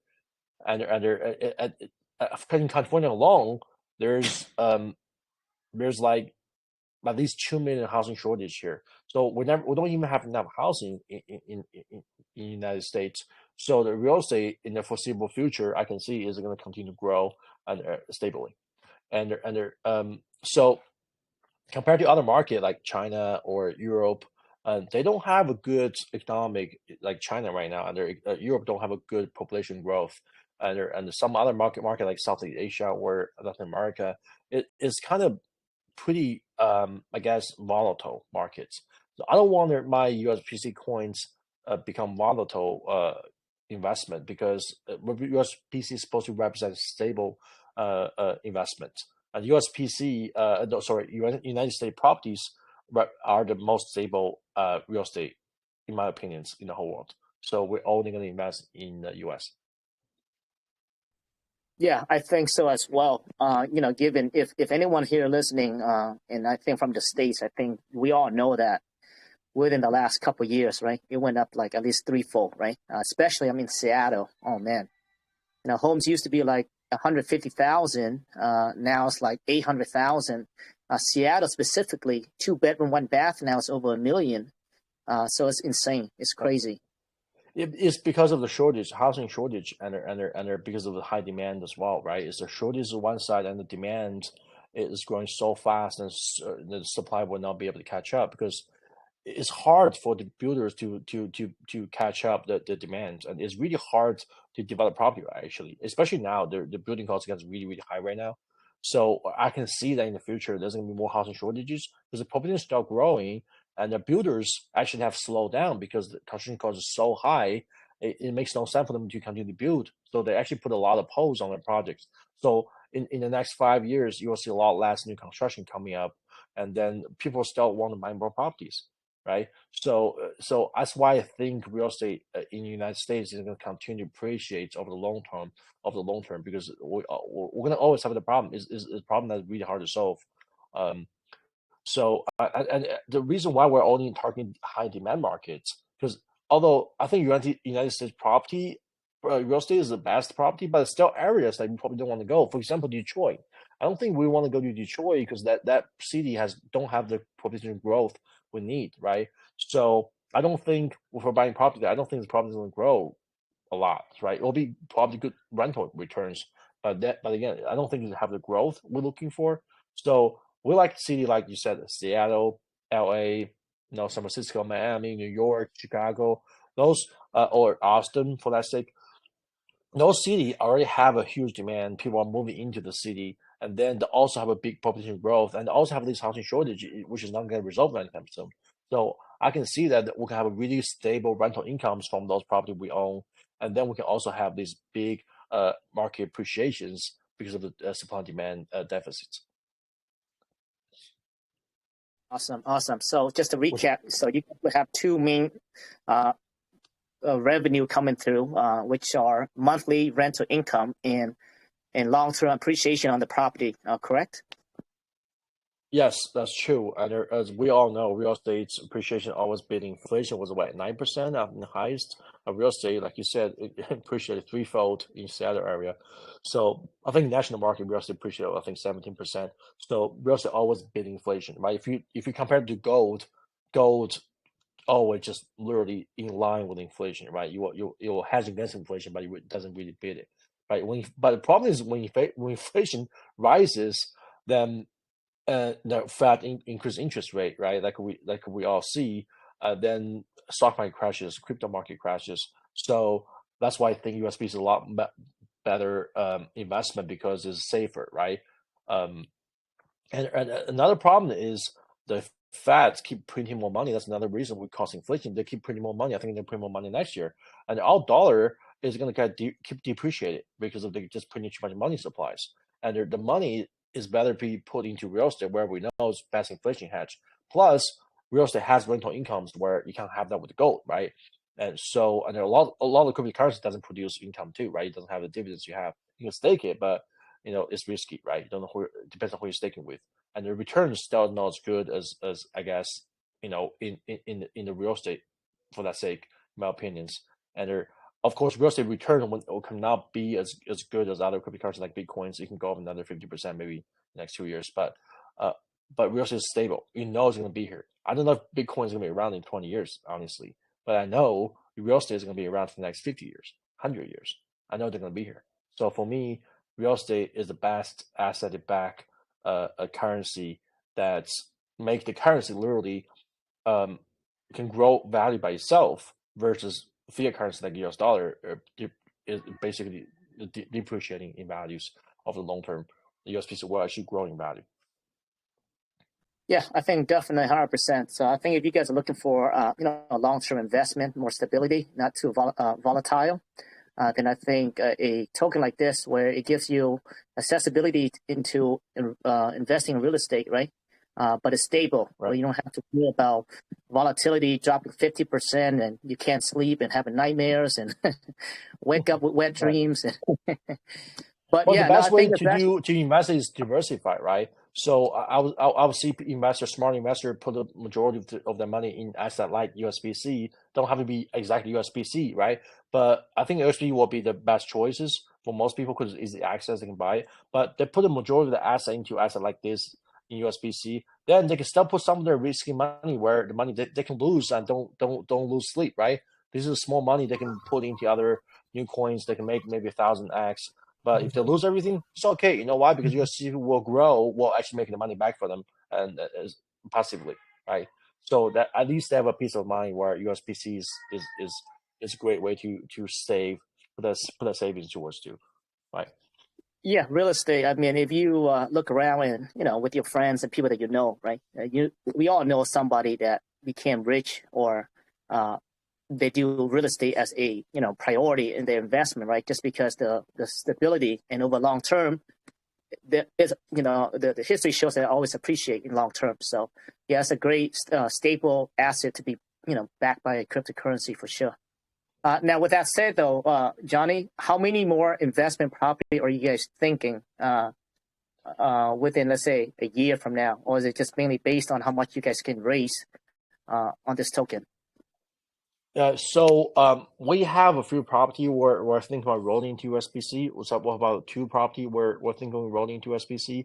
and in California alone, there's like at least 2 million housing shortage here. So we don't even have enough housing in the United States. So the real estate in the foreseeable future, I can see is going to continue to grow and stably, so compared to other market like China or Europe, they don't have a good economic like China right now, and Europe don't have a good population growth, and some other market like Southeast Asia or Latin America, it is kind of pretty I guess volatile markets. So I don't want my USPC coins become volatile investment because USPC is supposed to represent stable investment. And USPC, no, sorry, United States properties are the most stable real estate, in my opinions, in the whole world. So we're only going to invest in the US. Yeah, I think so as well. Given if anyone here listening, and I think from the States, I think we all know that within the last couple of years, right, it went up like at least threefold, right? Especially, I mean, Seattle. Oh man, homes used to be like 150,000. Now it's like 800,000. Seattle specifically, 2 bedroom, 1 bath. Now it's over 1 million. So it's insane. It's crazy. It's because of the shortage, housing shortage, and because of the high demand as well, right? It's the shortage on one side, and the demand is growing so fast, and the supply will not be able to catch up because it's hard for the builders to catch up the demand, and it's really hard to develop property, right, actually, especially now the building costs gets really high right now. So I can see that in the future there's going to be more housing shortages because the population start growing and the builders actually have slowed down because the construction cost is so high. It makes no sense for them to continue to build, so they actually put a lot of poles on their projects. So in the next 5 years you will see a lot less new construction coming up, and then people still want to buy more properties, right? So that's why I think real estate in the United States is going to continue to appreciate over the long term because we're going to always have the problem is a problem that's really hard to solve. Um, and the reason why we're only targeting high demand markets because although I think United States property real estate is the best property, but there's still areas that we probably don't want to go. For example, Detroit. I don't think we want to go to Detroit because that city don't have the population growth we need, right? So I don't think if we're buying property, I don't think the property is going to grow a lot, right? It'll be probably good rental returns, but again, I don't think it have the growth we're looking for. So we like city like you said, Seattle, LA, San Francisco, Miami, New York, Chicago, those or Austin for that sake. those city already have a huge demand. People are moving into the city, and then they also have a big population growth, and also have this housing shortage, which is not going to resolve anytime soon. So I can see that we can have a really stable rental incomes from those property we own, and then we can also have these big market appreciations because of the supply and demand deficits. Awesome, awesome. So just to Which, recap, so you have two main uh, revenue coming through, which are monthly rental income and long-term appreciation on the property, correct? yes, that's true. And as we all know, real estate's appreciation always beating inflation was what, 9% of the highest of real estate. Like you said, it appreciated threefold in Seattle area. So I think national market real estate appreciated, I think 17%. So real estate always beating inflation, right? If you compare it to gold always just literally in line with inflation, right? You will hedge against inflation, but it doesn't really beat it, right? But the problem is when inflation rises, then the Fed increase interest rate, right? Like we all see, then stock market crashes, crypto market crashes. So that's why I think USP is a lot better investment because it's safer, right? Um, and another problem is the Feds keep printing more money. That's another reason we cause inflation. They keep printing more money. I think they'll print more money next year, and our dollar is going to keep depreciated because of they just printing too much money supplies. And the money is better be put into real estate where we know it's best inflation hedge. Plus, real estate has rental incomes where you can't have that with gold, right? And so, and a lot of cryptocurrency doesn't produce income too, right? It doesn't have the dividends you have. You can stake it, but it's risky, right? You don't know it depends on who you're staking with, and the return is still not as good as I guess in the real estate for that sake, in my opinions. And of course, real estate return will cannot be as good as other cryptocurrencies like Bitcoin. So you can go up another 50% maybe next 2 years, uh, but real estate is stable. You know it's going to be here. I don't know if Bitcoin is going to be around in 20 years, honestly, but I know real estate is going to be around for the next 50 years, 100 years. I know they're going to be here. So for me, real estate is the best asset to back a currency that's make the currency literally um, can grow value by itself versus fiat currency like US dollar is basically depreciating in values of the long term. The USPC will actually grow in value. Yeah, I think definitely 100%. So I think if you guys are looking for a long-term investment, more stability, not too volatile, then I think a token like this, where it gives you accessibility into investing in real estate, right? But it's stable, Right. where you don't have to worry about volatility dropping 50% and you can't sleep and having nightmares and wake up with wet Right. dreams. But Well, the yeah, no, I best way think it's actually, to invest is diversify, right? So I would see investors, smart investor, put the majority of their money in asset like USPC. Don't have to be exactly USPC, right? But I think USPC will be the best choices for most people because it's easy access, they can buy it. But they put the majority of the asset into asset like this in USPC, then they can still put some of their risky money where the money they can lose and don't lose sleep, right? This is small money they can put into other new coins. They can make maybe 1,000x, but if they lose everything, it's okay. You know why? Because USC will grow, will actually make the money back for them and passively, right? So that at least they have a peace of mind where USPC is a great way to save, put that savings towards too, right? yeah, real estate. I mean, if you look around and, with your friends and people that you know, right? We all know somebody that became rich or uh, they do real estate as a priority in their investment, right? Just because the stability and over long term, there is the history shows that I always appreciate in long term. So yeah, it's a great stable asset to be backed by a cryptocurrency for sure. Now, with that said, though, Johnny, how many more investment property are you guys thinking within, let's say, a year from now, or is it just mainly based on how much you guys can raise on this token? So we have a few property we're thinking about rolling into USPC. So what about two property we're thinking of rolling into USPC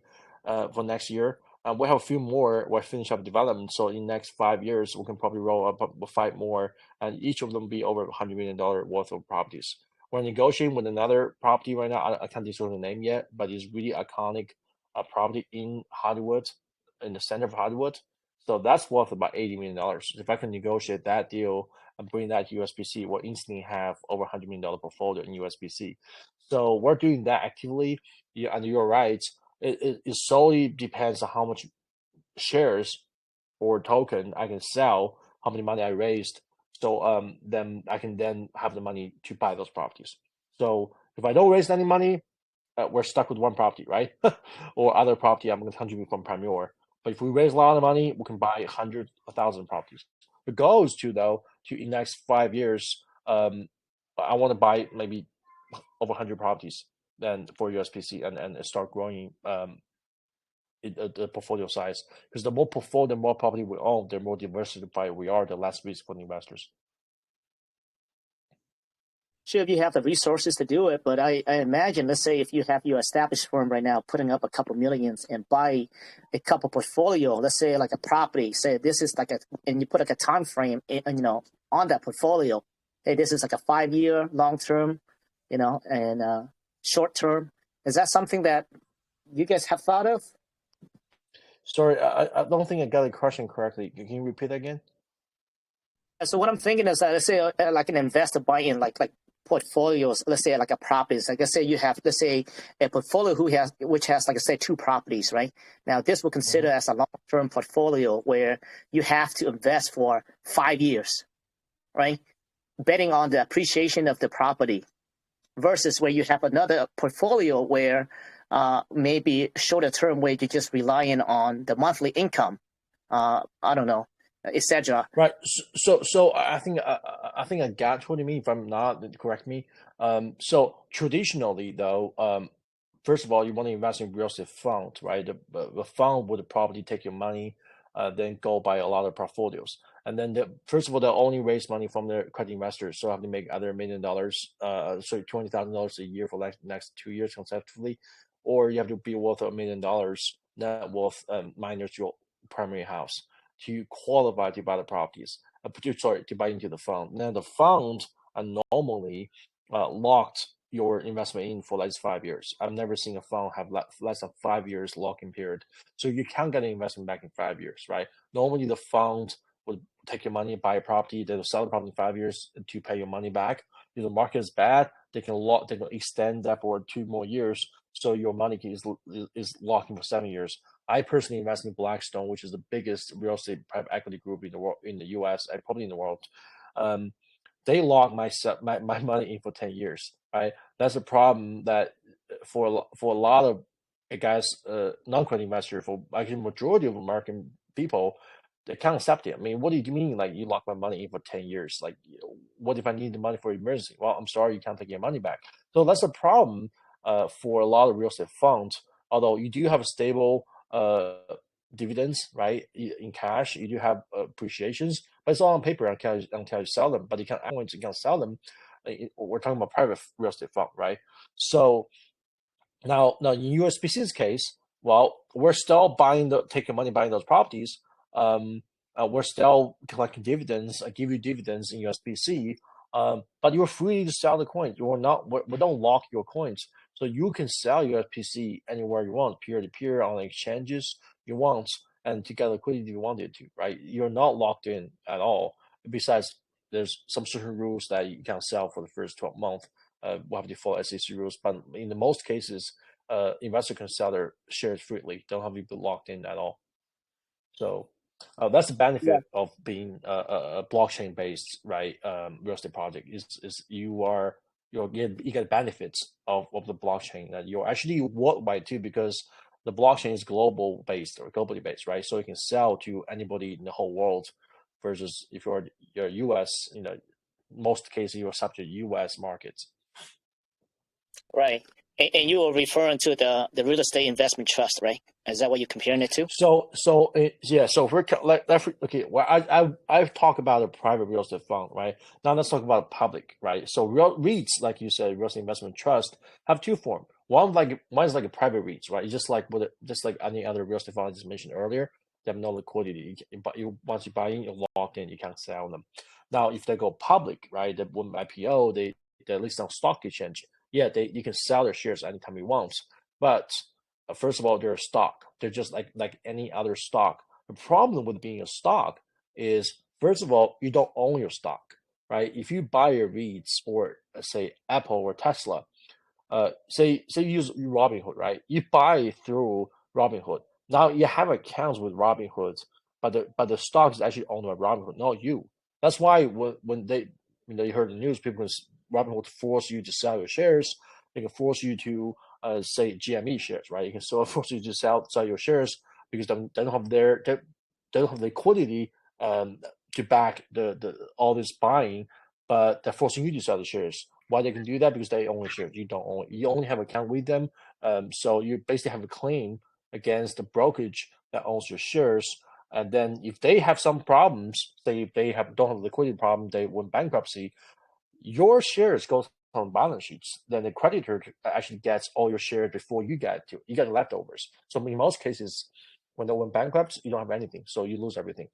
for next year? We have a few more we're finish up development. So in the next 5 years, we can probably roll up five more, and each of them be over $100 million worth of properties. We're negotiating with another property right now. I can't disclose the name yet, but it's really iconic property in Hollywood, in the center of Hollywood. So that's worth about $80 million. If I can negotiate that deal and bring that to USPC, we'll instantly have over $100 million portfolio in USPC. So we're doing that actively. Yeah, and you're right. It solely depends on how much shares or token I can sell, how many money I raised. So then I can then have the money to buy those properties. So if I don't raise any money, we're stuck with one property, right? Or other property I'm going to contribute from Premier. But if we raise a lot of money, we can buy 100, 1,000 properties. The goal is to, though, to in the next 5 years, I want to buy maybe over 100 properties then for USPC and start growing the portfolio size. Because the more portfolio, the more property we own, the more diversified we are, the less risk for investors. Sure, if you have the resources to do it, but I imagine, let's say if you have your established firm right now putting up a couple millions and buy a couple portfolio, let's say like a property, say this is like and you put like a time frame, on that portfolio. Hey, this is like a 5-year long term, and short term. Is that something that you guys have thought of? Sorry, I don't think I got the question correctly. Can you repeat that again? So what I'm thinking is that, let's say like an investor buying like portfolios, let's say like a properties, like let's say you have, let's say a portfolio which has like, say 2 properties, right? Now this will consider as a long-term portfolio where you have to invest for 5 years, right? Betting on the appreciation of the property versus where you have another portfolio where maybe shorter term where you're just relying on the monthly income. I don't know, etc. Right. So I think I got what you mean. If I'm not, correct me. So traditionally, though, first of all, you want to invest in real estate fund, right? The fund would probably take your money, then go buy a lot of portfolios, and then first of all, they'll only raise money from their credit investors, so have to make either $1 million, so $20,000 a year for like next 2 years consecutively, or you have to be worth $1 million net worth minus your primary house to qualify to buy the properties. To buy into the fund. Now the funds are normally locked your investment in for like 5 years. I've never seen a fund have less than 5 years lock-in period. So you can't get an investment back in 5 years, right? Normally the fund would take your money, buy a property, they will sell the property in 5 years to pay your money back. If the market is bad, they can extend that for 2 more years, so your money is locked in for 7 years. I personally invest in Blackstone, which is the biggest real estate private equity group in the world, in the U.S. and probably in the world. They lock my money in for 10 years. Right, that's a problem that for a lot of guys, non-credit investors, for actually majority of American people, they can't accept it. I mean, what do you mean like you lock my money in for 10 years? Like, what if I need the money for emergency? Well, I'm sorry, you can't take your money back. So that's a problem for a lot of real estate funds. Although you do have a stable dividends, right, in cash, you do have appreciations, but it's all on paper until you sell them. But you can't sell them. We're talking about private real estate fund, right? So now in USPC's case, well, we're still taking money buying those properties. We're still collecting dividends. I give you dividends in USPC, but you're free to sell the coins. We don't lock your coins, so you can sell USPC anywhere you want, peer to peer, on exchanges you want, and to get liquidity you wanted to. Right? You're not locked in at all. Besides, there's some certain rules that you can't sell for the first 12 months. We'll have to follow SEC rules, but in the most cases, investor can sell their shares freely. Don't have to be locked in at all. So that's the benefit of being a blockchain based, right, real estate project is you get benefits of the blockchain that you're actually worldwide too, because the blockchain is globally based, right? So you can sell to anybody in the whole world, versus if you're US, most cases you're subject to US markets. Right. And you were referring to the real estate investment trust, right? Is that what you're comparing it to? So if we're okay, well, I've talked about a private real estate fund, right? Now let's talk about public, right? So REITs, like you said, real estate investment trust, have 2 forms. One is like a private REITs, right? It's just like any other real estate fund I just mentioned earlier. They have no liquidity. Once you buy in, you're locked in. You can't sell them. Now, if they go public, right, they wouldn't IPO. They're listed on stock exchange. Yeah, you can sell their shares anytime you want. But first of all, they're a stock. They're just like any other stock. The problem with being a stock is, first of all, you don't own your stock. right? If you buy a REITs or say Apple or Tesla, say you use Robinhood, right? You buy through Robinhood. Now you have accounts with Robinhood, but the stock is actually owned by Robinhood, not you. That's why when they heard the news, people Robinhood force you to sell your shares. They can force you to say GME shares, right? You can still force you to sell your shares because they don't have they don't have liquidity to back the all this buying, but they're forcing you to sell the shares. Why they can do that? Because they own shares. You don't own. You only have an account with them, so you basically have a claim against the brokerage that owns your shares. And then if they have some problems, say if they don't have a liquidity problem, they win bankruptcy, your shares go on balance sheets. Then the creditor actually gets all your shares before you get the leftovers. So in most cases, when they went bankrupt, you don't have anything, so you lose everything.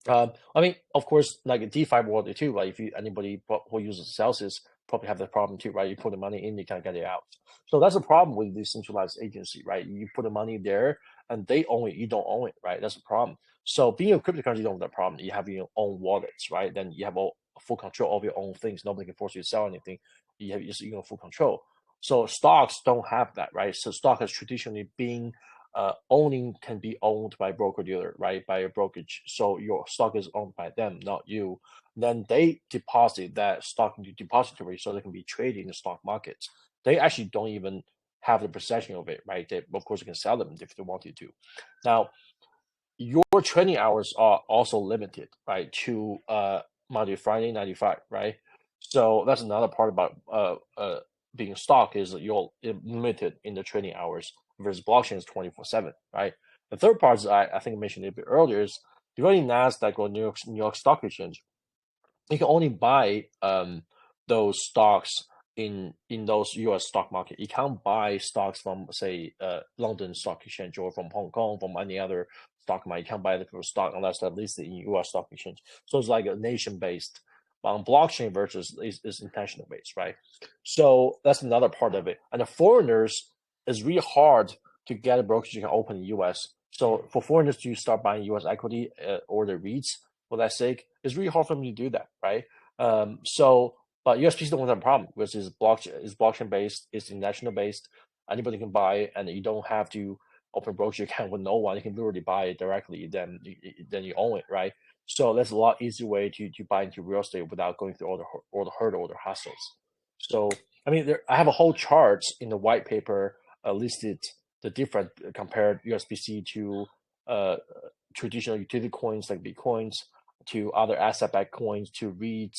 I mean, of course, like a DeFi world too, right? If anybody who uses Celsius probably have that problem too, right? You put the money in, you can't get it out. So that's a problem with the centralized agency, right? You put the money there and they own it, you don't own it, right? That's a problem. So being a cryptocurrency, you don't have that problem. You have your own wallets, right? Then you have full control of your own things. Nobody can force you to sell anything. You have just full control. So stocks don't have that, right? So stock has traditionally been owning can be owned by broker dealer, right? By a brokerage. So your stock is owned by them, not you. Then they deposit that stock into depository so they can be traded in the stock markets. They actually don't even have the possession of it, right? They, of course, you can sell them if they wanted to. Now, your trading hours are also limited, right? To Monday, Friday, 95, right? So that's another part about being stock is you're limited in the trading hours versus blockchain is 24/7, right? The third part is I think I mentioned it a bit earlier is if you're in NASDAQ or New York Stock Exchange, you can only buy those stocks in those U.S. stock market. You can't buy stocks from say London Stock Exchange or from Hong Kong from any other stock market. You can't buy the stock unless they're listed in U.S. Stock Exchange. So it's like a nation based. But on blockchain versus is international based, right? So that's another part of it. And the foreigners is really hard to get a brokerage you can open in the U.S. So for foreigners to start buying U.S. equity or the REITs, for that sake, it's really hard for them to do that, right? But USPC don't have a problem because it's blockchain based, it's international based. Anybody can buy it, and you don't have to open a brokerage account with no one. You can literally buy it directly, then you own it, right? So that's a lot easier way to buy into real estate without going through all the hurdle or the hassles. So I mean, I have a whole chart in the white paper listed the different compared USPC to traditional utility coins like Bitcoins, to other asset-backed coins, to REITs.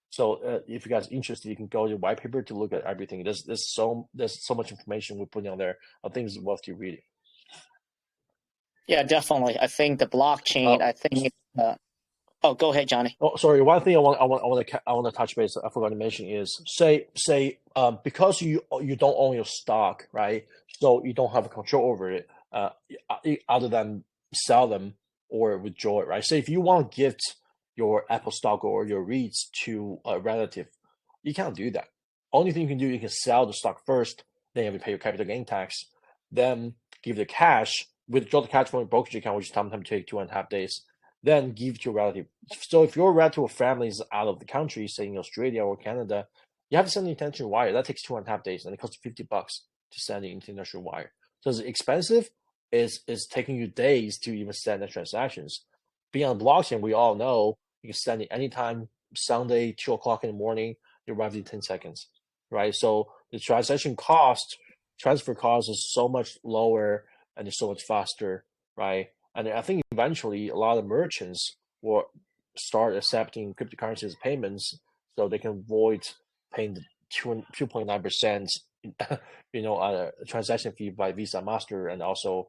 So if you guys are interested, you can go to the white paper to look at everything. There's so much information we're putting on there. I think it's worth you reading. Yeah, definitely. I think the blockchain. I think. Oh, go ahead, Johnny. Oh, sorry. One thing I want to touch base. I forgot to mention is say because you don't own your stock, right? So you don't have control over it, other than sell them or withdraw it, right? So if you want to gift your Apple stock or your REITs to a relative, you can't do that. Only thing you can do, you can sell the stock first, then you have to pay your capital gain tax, then give the cash, withdraw the cash from your brokerage account, which sometimes take 2.5 days, then give to a relative. So if your relative or family is out of the country, say in Australia or Canada, you have to send an international wire. That takes 2.5 days, and it costs $50 to send the international wire. So it's expensive. It's taking you days to even send the transactions. Being on blockchain, we all know you can send it anytime, Sunday, 2 o'clock in the morning, it arrives in 10 seconds, right? So the transfer cost is so much lower and it's so much faster, right? And I think eventually a lot of merchants will start accepting cryptocurrency as payments so they can avoid paying the 2.9% transaction fee by Visa, Master, and also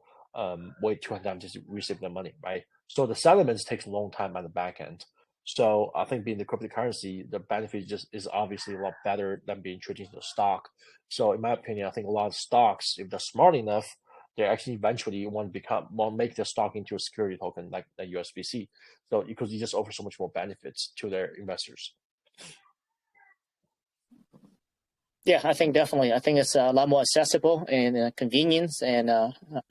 wait 200 times to receive the money, right? So the settlements takes a long time on the back end. So I think being the cryptocurrency, the benefit just is obviously a lot better than being traded into stock. So in my opinion, I think a lot of stocks, if they're smart enough, they actually eventually want to make their stock into a security token like the USPC. So because you just offer so much more benefits to their investors. Yeah, I think definitely. I think it's a lot more accessible and convenience and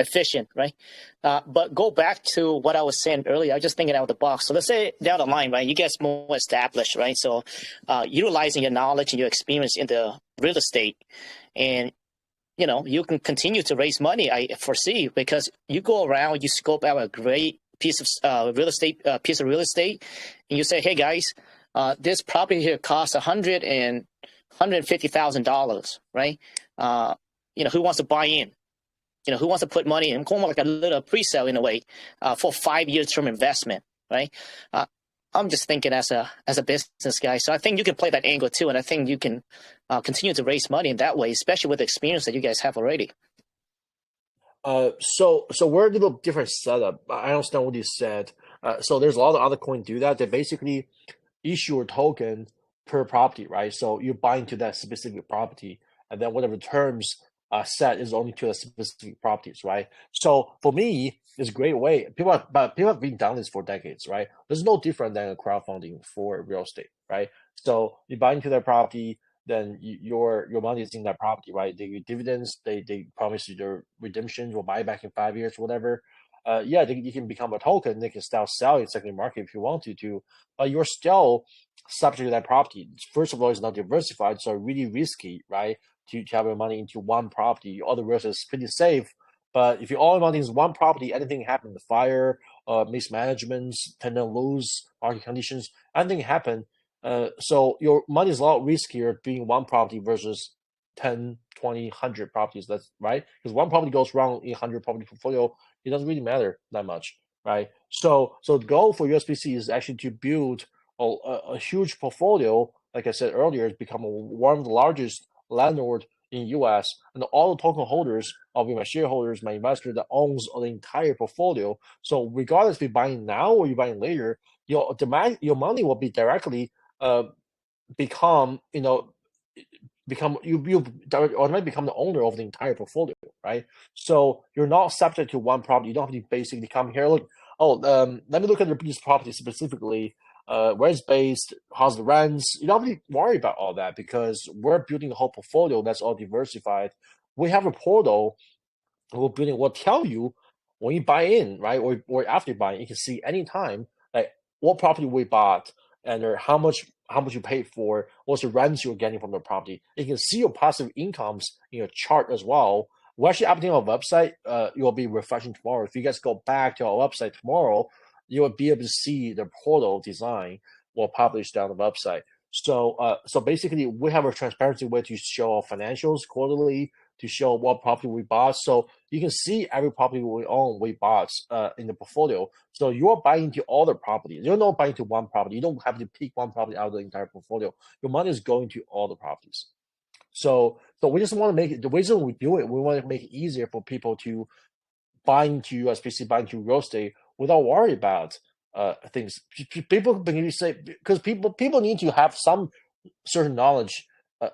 efficient, right? But go back to what I was saying earlier. I was just thinking out of the box. So let's say down the line, right, you get more established, right? So utilizing your knowledge and your experience in the real estate, and you can continue to raise money. I foresee because you go around, you scope out a great piece of real estate, and you say, "Hey guys, this property here costs $150,000, right? Who wants to buy in? Who wants to put money in? Almost like a little pre-sale in a way for 5 years term investment, right? Uh, I'm just thinking as a business guy, so I think you can play that angle too, and I think you can continue to raise money in that way, especially with the experience that you guys have already. So we're a little different setup. I understand what you said. So there's a lot of other coins do that. They basically issue a token per property, right? So you buy into that specific property, and then whatever terms are set is only to the specific properties, right? So for me, it's a great way. But people have been doing this for decades, right? There's no different than a crowdfunding for real estate, right? So you buy into that property, then your money is in that property, right? They give dividends, they promise you their redemptions or buyback in 5 years, whatever. Yeah, you can become a token. They can start selling secondary market if you want to, but you're still subject to that property. First of all, it's not diversified, so really risky, right? To have your money into one property. Other rest is pretty safe. But if you all your money is one property, anything happen, the fire, mismanagement, tenant lose, market conditions, anything happen. So your money is a lot riskier being one property versus 10, 20, 100 properties. That's right. Because one property goes wrong in 100 property portfolio, it doesn't really matter that much, right? So the goal for USPC is actually to build a huge portfolio. Like I said earlier, it's become one of the largest landlord in US, and all the token holders, I'll be my shareholders, my investor that owns the entire portfolio. So regardless if you're buying now or you're buying later, your money will be directly uh, become you automatically become the owner of the entire portfolio, right? So you're not subject to one property. You don't have to basically come here. Look, let me look at this property specifically. Where it's based, how's the rents? You don't have to worry about all that because we're building a whole portfolio that's all diversified. We have a portal we're building will tell you when you buy in, right? Or after you buy in, you can see anytime like what property we bought and how much you paid for, what's the rents you're getting from the property. You can see your passive incomes in your chart as well. We're actually updating our website. You'll be refreshing tomorrow. If you guys go back to our website tomorrow, you will be able to see the portal design will publish on the website. So basically, we have a transparency way to show our financials quarterly, to show what property we bought. So you can see every property we own, we bought in the portfolio. So you're buying into all the properties. You're not buying into one property. You don't have to pick one property out of the entire portfolio. Your money is going to all the properties. So we just want to make it, the reason we do it, we want to make it easier for people to buy into USPC, buy into real estate without worry about things. People can say because people need to have some certain knowledge,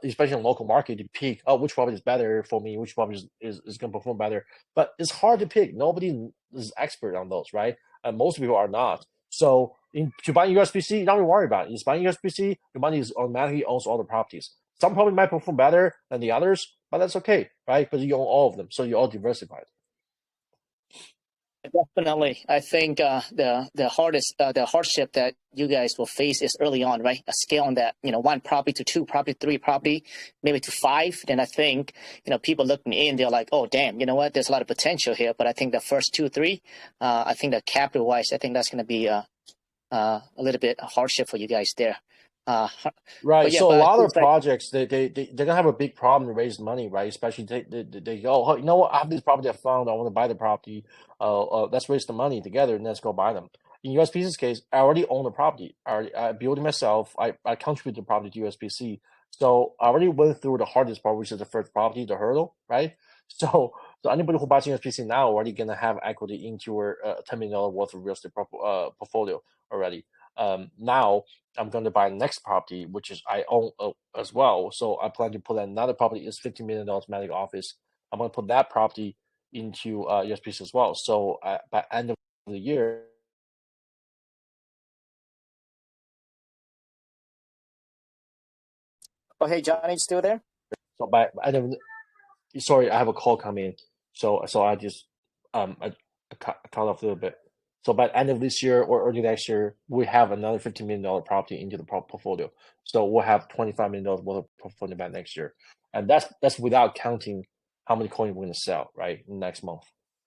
especially in local market, to pick which property is better for me, which property is going to perform better. But it's hard to pick. Nobody is expert on those, right? And most people are not. So to buy USPC, you don't worry about it. It's buying USPC, your money is automatically owns all the properties. Some property might perform better than the others, but that's okay, right? Because you own all of them, so you're all diversified. Definitely, I think the hardship that you guys will face is early on, right? A scale on that, one property to two property, three property, maybe to five. Then I think people looking in, they're like, oh damn, you know what? There's a lot of potential here. But I think the first two, three, I think that capital wise, I think that's going to be a little bit hardship for you guys there. Uh, Right. but yeah, So a but lot it's of like, projects they're gonna have a big problem to raise money, right? Especially they go, oh, you know what? I have this property I found. I want to buy the property. Let's raise the money together and let's go buy them. In USPC's case, I already own the property. I built it myself. I contributed the property to USPC. So I already went through the hardest part, which is the first property, the hurdle, right? So anybody who buys USPC now already gonna have equity into your $10 million worth of real estate portfolio already. Now I'm going to buy the next property, which is I own as well. So I plan to put another property is $50 million medical office. I'm going to put that property into USPC as well. So by end of the year. oh hey Johnny, you still there? So by end of sorry, I have a call coming in. So I just I cut off a little bit. So by the end of this year or early next year, we have another $15 million property into the portfolio. So we'll have $25 million worth of portfolio by next year, and that's without counting how many coins we're going to sell right next month.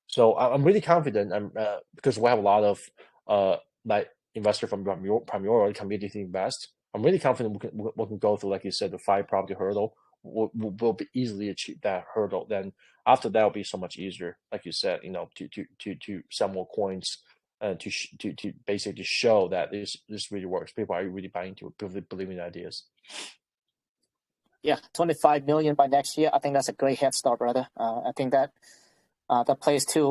So I'm really confident. Because we have a lot of like investor from primarily community invest. I'm really confident we can go through, like you said, the 5 property hurdle. Will be easily achieve that hurdle. Then after that will be so much easier, like you said, to sell more coins, to basically show that this really works. People are really buying into it, people believe in ideas. Yeah, 25 million by next year. I think that's a great head start, brother. I think that plays to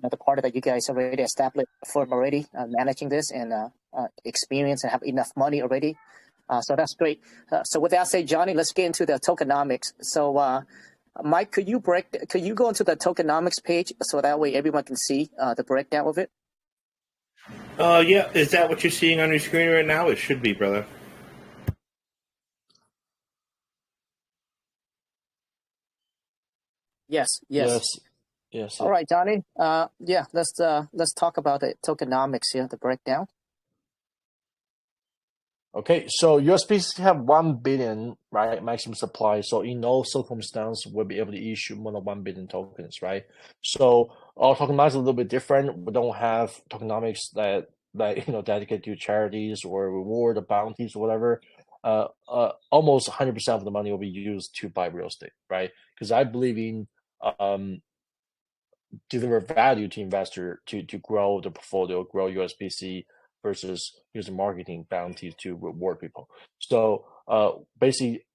the part that you guys already established firm already, managing this and experience and have enough money already. So that's great. So with that said, Johnny, let's get into the tokenomics. So Mike, could you go into the tokenomics page so that way everyone can see the breakdown of it? Yeah, is that what you're seeing on your screen right now? It should be, brother. Yes. Yes. All right, Johnny. Yeah, let's talk about the tokenomics here, the breakdown. Okay, so USPC have 1 billion, right, maximum supply. So in no circumstance we'll be able to issue more than 1 billion tokens, right? So our tokenomics is a little bit different. We don't have tokenomics that dedicated to charities or reward or bounties or whatever. Almost 100% of the money will be used to buy real estate, right? Because I believe in deliver value to investor to grow the portfolio, grow USPC versus using marketing bounties to reward people. So basically,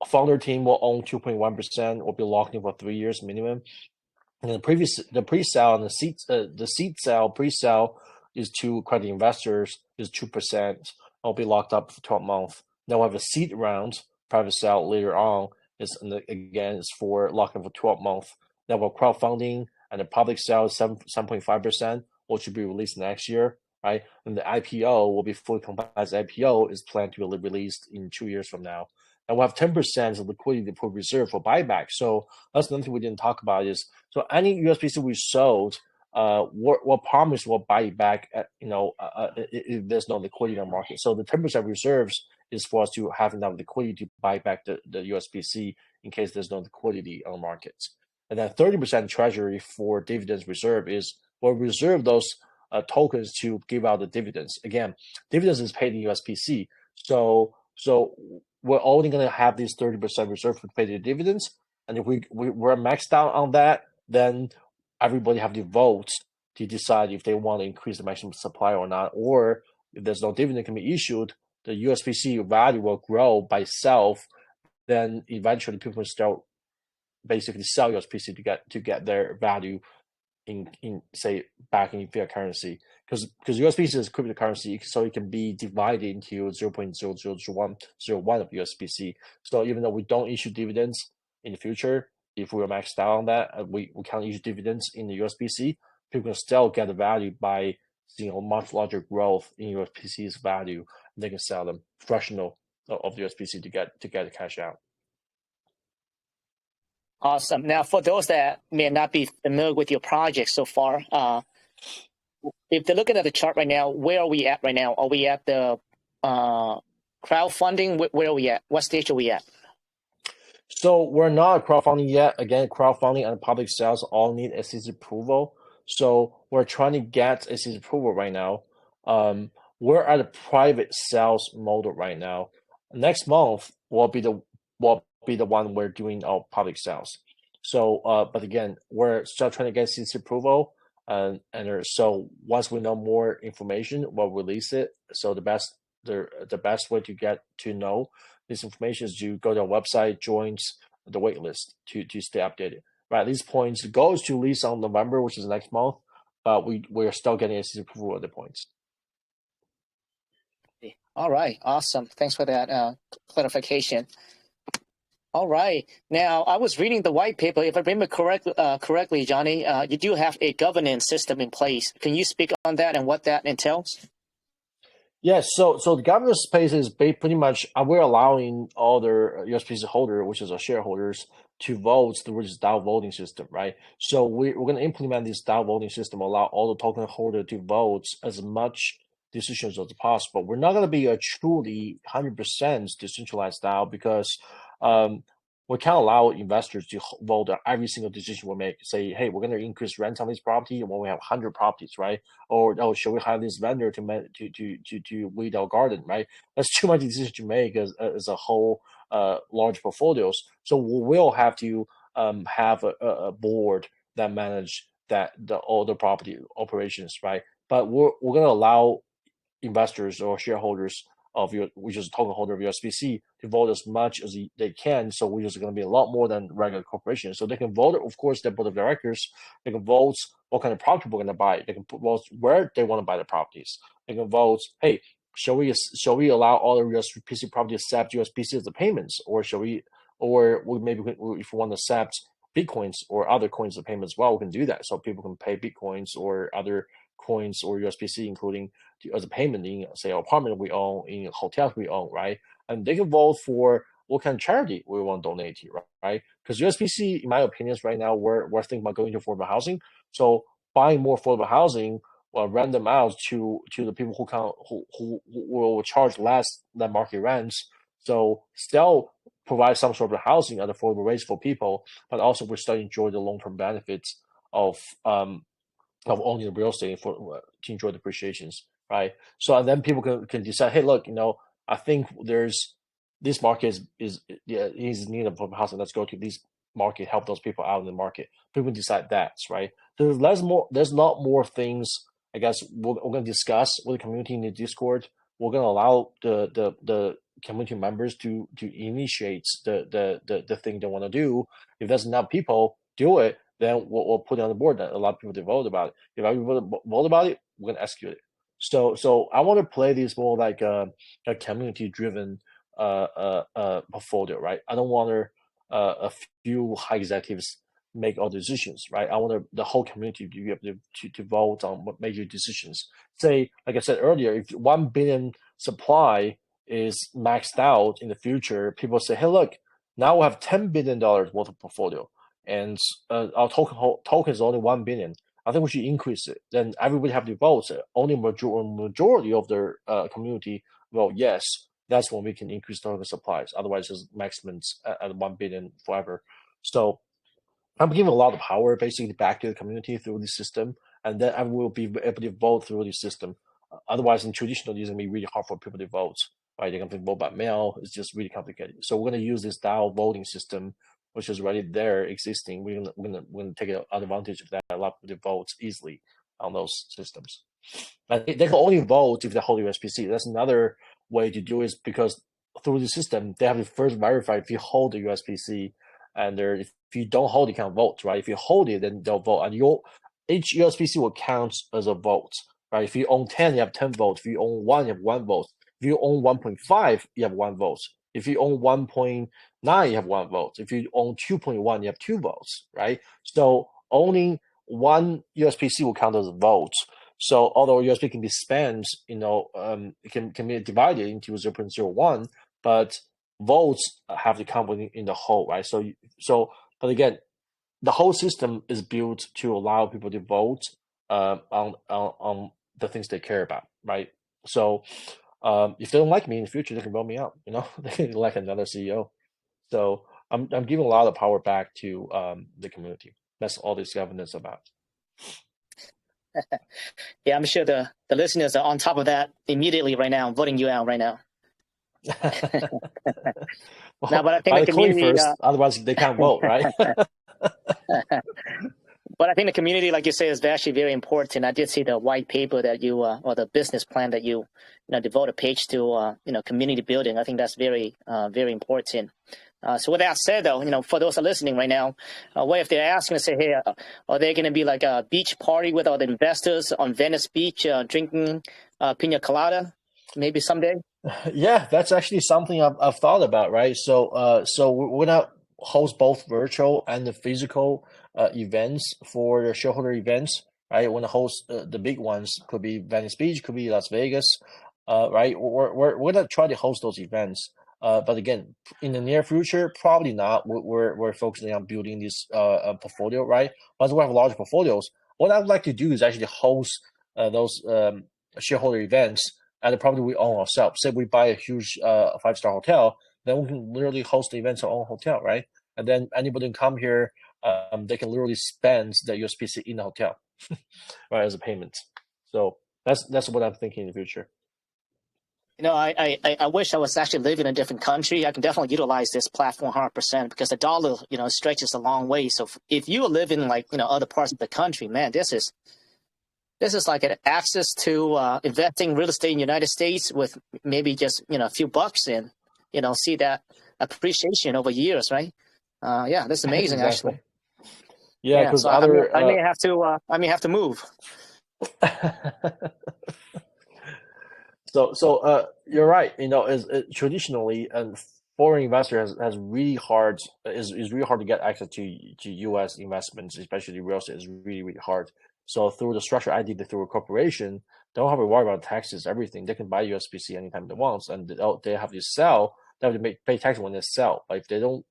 founder team will own 2.1%, will be locked in for 3 years minimum. And the pre-sale and the seed sale pre-sale is to credit investors is 2%. Will be locked up for 12 months. Then we have a seed round, private sale later on. Is for locking for 12 months. Then we have crowdfunding and the public sale is 7.5%, which will be released next year, right? And the IPO will be fully compliant. IPO is planned to be released in 2 years from now. And we have 10% of liquidity put reserve for buyback. So that's another thing we didn't talk about is, so any USPC we sold, we'll promise we'll buy it back at, if there's no liquidity in the market. So the 10% reserves is for us to have enough liquidity to buy back the USPC in case there's no liquidity on the markets. And then 30% treasury for dividends reserve is we'll reserve those tokens to give out the dividends. Again, dividends is paid in USPC. So we're only going to have these 30% reserve to pay the dividends. And if we're maxed out on that, then everybody have to vote to decide if they want to increase the maximum supply or not. Or if there's no dividend can be issued, the USPC value will grow by itself. Then eventually people will start basically sell USPC to get their value in say back in fiat currency, because USPC is cryptocurrency, so it can be divided into 0.00001 of USPC. So even though we don't issue dividends in the future, if we are maxed out on that, we can't issue dividends in the USPC, people can still get the value by seeing a much larger growth in USPC's value. They can sell them fractional of the USPC to get the cash out. Awesome. Now, for those that may not be familiar with your project so far, if they're looking at the chart right now, where are we at right now? Are we at the crowdfunding? Where are we at? What stage are we at? So we're not crowdfunding yet. Again, crowdfunding and public sales all need SEC approval. So we're trying to get SEC approval right now. We're at a private sales mode right now. Next month will be the one we're doing our public sales. So, but again, we're still trying to get SEC approval, and so once we know more information, we'll release it. So the best way to get to know this information is to go to our website, join the waitlist to stay updated. Right, these points goes to release on November, which is next month, but we're still getting SEC approval at the points. All right, awesome. Thanks for that clarification. All right. Now, I was reading the white paper. If I remember correctly, Johnny, you do have a governance system in place. Can you speak on that and what that entails? Yes, so the governance space is pretty much we're allowing all the USPC holder, which is our shareholders, to vote through this DAO voting system, right? So we're going to implement this DAO voting system, allow all the token holder to vote as much decisions as possible. We're not going to be a truly 100% decentralized DAO because we can't allow investors to vote on every single decision we make. Say, hey, we're going to increase rent on this property when we have 100 properties, right? Or oh, should we hire this vendor to weed our garden, right? That's too much decision to make as a whole large portfolios. So we will have to have a board that manage all the property operations, right? But we're going to allow investors or shareholders of your, which is a token holder of USPC, to vote as much as they can. So we're just going to be a lot more than regular corporations. So they can vote, of course, their board of directors. They can vote what kind of property we're going to buy. They can vote where they want to buy the properties. They can vote, hey, shall we allow all the USPC property to accept USPC as the payments, or shall we, or we maybe if we want to accept Bitcoins or other coins as payment as well, we can do that. So people can pay Bitcoins or other coins or USPC, including as a payment in, say, an apartment we own, in hotels we own, right? And they can vote for what kind of charity we want to donate to, right? Because USPC, in my opinion, right now, we're thinking about going to affordable housing. So buying more affordable housing will rent them out to the people who will charge less than market rents. So still provide some sort of housing at affordable rates for people, but also we still enjoy the long-term benefits of owning the real estate for to enjoy the appreciations, right? So and then people can decide, hey, look, I think there's this market is in need of housing. Let's go to this market, help those people out in the market. People decide that, right? There's not more things. I guess we're going to discuss with the community in the Discord. We're going to allow the community members to initiate the thing they want to do. If there's enough people do it, then we'll put it on the board that a lot of people to vote about it. If everybody vote about it, we're going to execute it. So I want to play this more like a community-driven portfolio, right? I don't want a few high executives make all the decisions, right? I want the whole community to be able to vote on what major decisions. Say, like I said earlier, if 1 billion supply is maxed out in the future, people say, hey, look, now we have $10 billion worth of portfolio, and our token is only 1 billion. I think we should increase it. Then everybody have to vote. Only majority of their community vote yes. That's when we can increase token supplies. Otherwise, it's maximum at 1 billion forever. So I'm giving a lot of power basically back to the community through this system, and then I will be able to vote through this system. Otherwise, in traditional, it's going to be really hard for people to vote. Right? They're going to vote by mail. It's just really complicated. So we're going to use this DAO voting system, which is already there existing. We're going to take advantage of that. Allow people to vote easily on those systems. But they can only vote if they hold USPC. That's another way to do it, because through the system, they have to first verify if you hold the USPC, and if you don't hold, you can't vote, right? If you hold it, then they'll vote, and each USPC will count as a vote, right? If you own 10, you have 10 votes. If you own 1, you have 1 vote. If you own 1.5, you have 1 vote. If you own 1.9, you have 1 vote. If you own 2.1, you have 2 votes, right? So owning 1 USPC will count as a vote. So although USP can be spent, it can be divided into 0.01, but votes have to count in the whole, right? But again, the whole system is built to allow people to vote on the things they care about, right? So if they don't like me in the future, they can vote me out. They can elect another CEO. So I'm giving a lot of power back to the community. That's all this governance about. Yeah, I'm sure the listeners are on top of that immediately right now, voting you out right now. Well, no, but I think the community first, otherwise they can't vote, right? But I think the community, like you say, is actually very important. I did see the white paper that you or the business plan that you devote a page to community building. I think that's very very important. So with that said, though, for those who are listening right now, what if they're asking to say, hey, are there going to be like a beach party with all the investors on Venice Beach drinking pina colada maybe someday? Yeah, that's actually something I've thought about, right? So we're going to host both virtual and the physical events for the shareholder events, right? We're going to host the big ones. Could be Venice Beach, could be Las Vegas. right? We're gonna try to host those events. But again, in the near future, probably not. We're focusing on building this portfolio, right? Once we have large portfolios, what I would like to do is actually host those shareholder events at the property we own ourselves. Say we buy a huge 5-star hotel, then we can literally host the events at our own hotel, right? And then anybody can come here, they can literally spend the USPC in the hotel, right, as a payment. So that's what I'm thinking in the future. I wish I was actually living in a different country. I can definitely utilize this platform 100% because the dollar, stretches a long way. So if you live in other parts of the country, man, this is like an access to investing in real estate in the United States with maybe just, a few bucks and, see that appreciation over years, right? Yeah, that's amazing, Exactly. actually. Yeah, because so other I may have to move. So you're right. Traditionally, and foreign investor has really hard is really hard to get access to U.S. investments, especially real estate. Is really really hard. So through the structure I did through a corporation, they don't have to worry about taxes, everything. They can buy USPC anytime they want, and they have to sell. They have to pay tax when they sell. But if they don't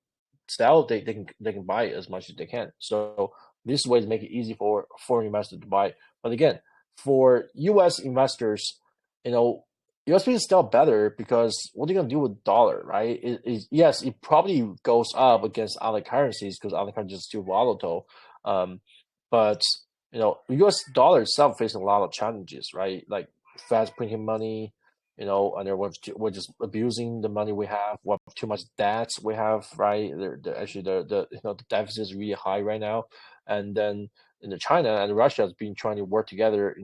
sell, they can buy it as much as they can. So this way to make it easy for foreign investors to buy. But again, for U.S. investors, USP is still better because what are you gonna do with dollar, right? Yes, it probably goes up against other currencies because other currencies are still volatile. But US dollar itself facing a lot of challenges, right? Like Fed's printing money, and we're just abusing the money we have. We have too much debt we have, right? Actually the deficit is really high right now, and then China and Russia has been trying to work together,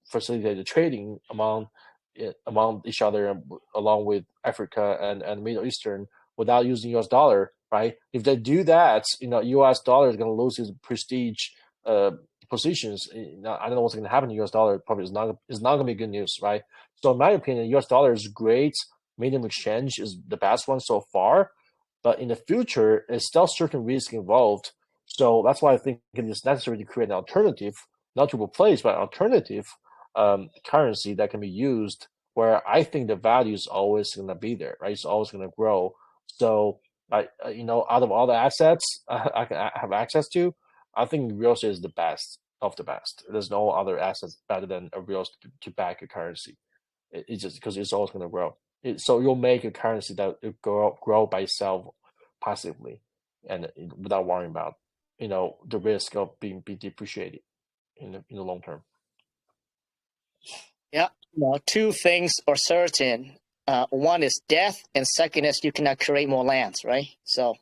facilitate the trading among each other, along with Africa and Middle Eastern, without using US dollar, right? If they do that, US dollar is going to lose its prestige positions. I don't know what's going to happen to US dollar. Probably it's not going to be good news, right? So in my opinion, US dollar is great. Medium exchange is the best one so far, but in the future, there's still certain risk involved. So that's why I think it is necessary to create an alternative, not to replace, but alternative currency that can be used, where I think the value is always going to be there, right? It's always going to grow. So, out of all the assets I can have access to, I think real estate is the best of the best. There's no other assets better than a real estate to back a currency. It's just because it's always going to grow. So you'll make a currency that will grow by itself passively, and without worrying about the risk of being depreciated in the long term. Yeah, two things are certain. One is death, and second is you cannot create more lands, right? So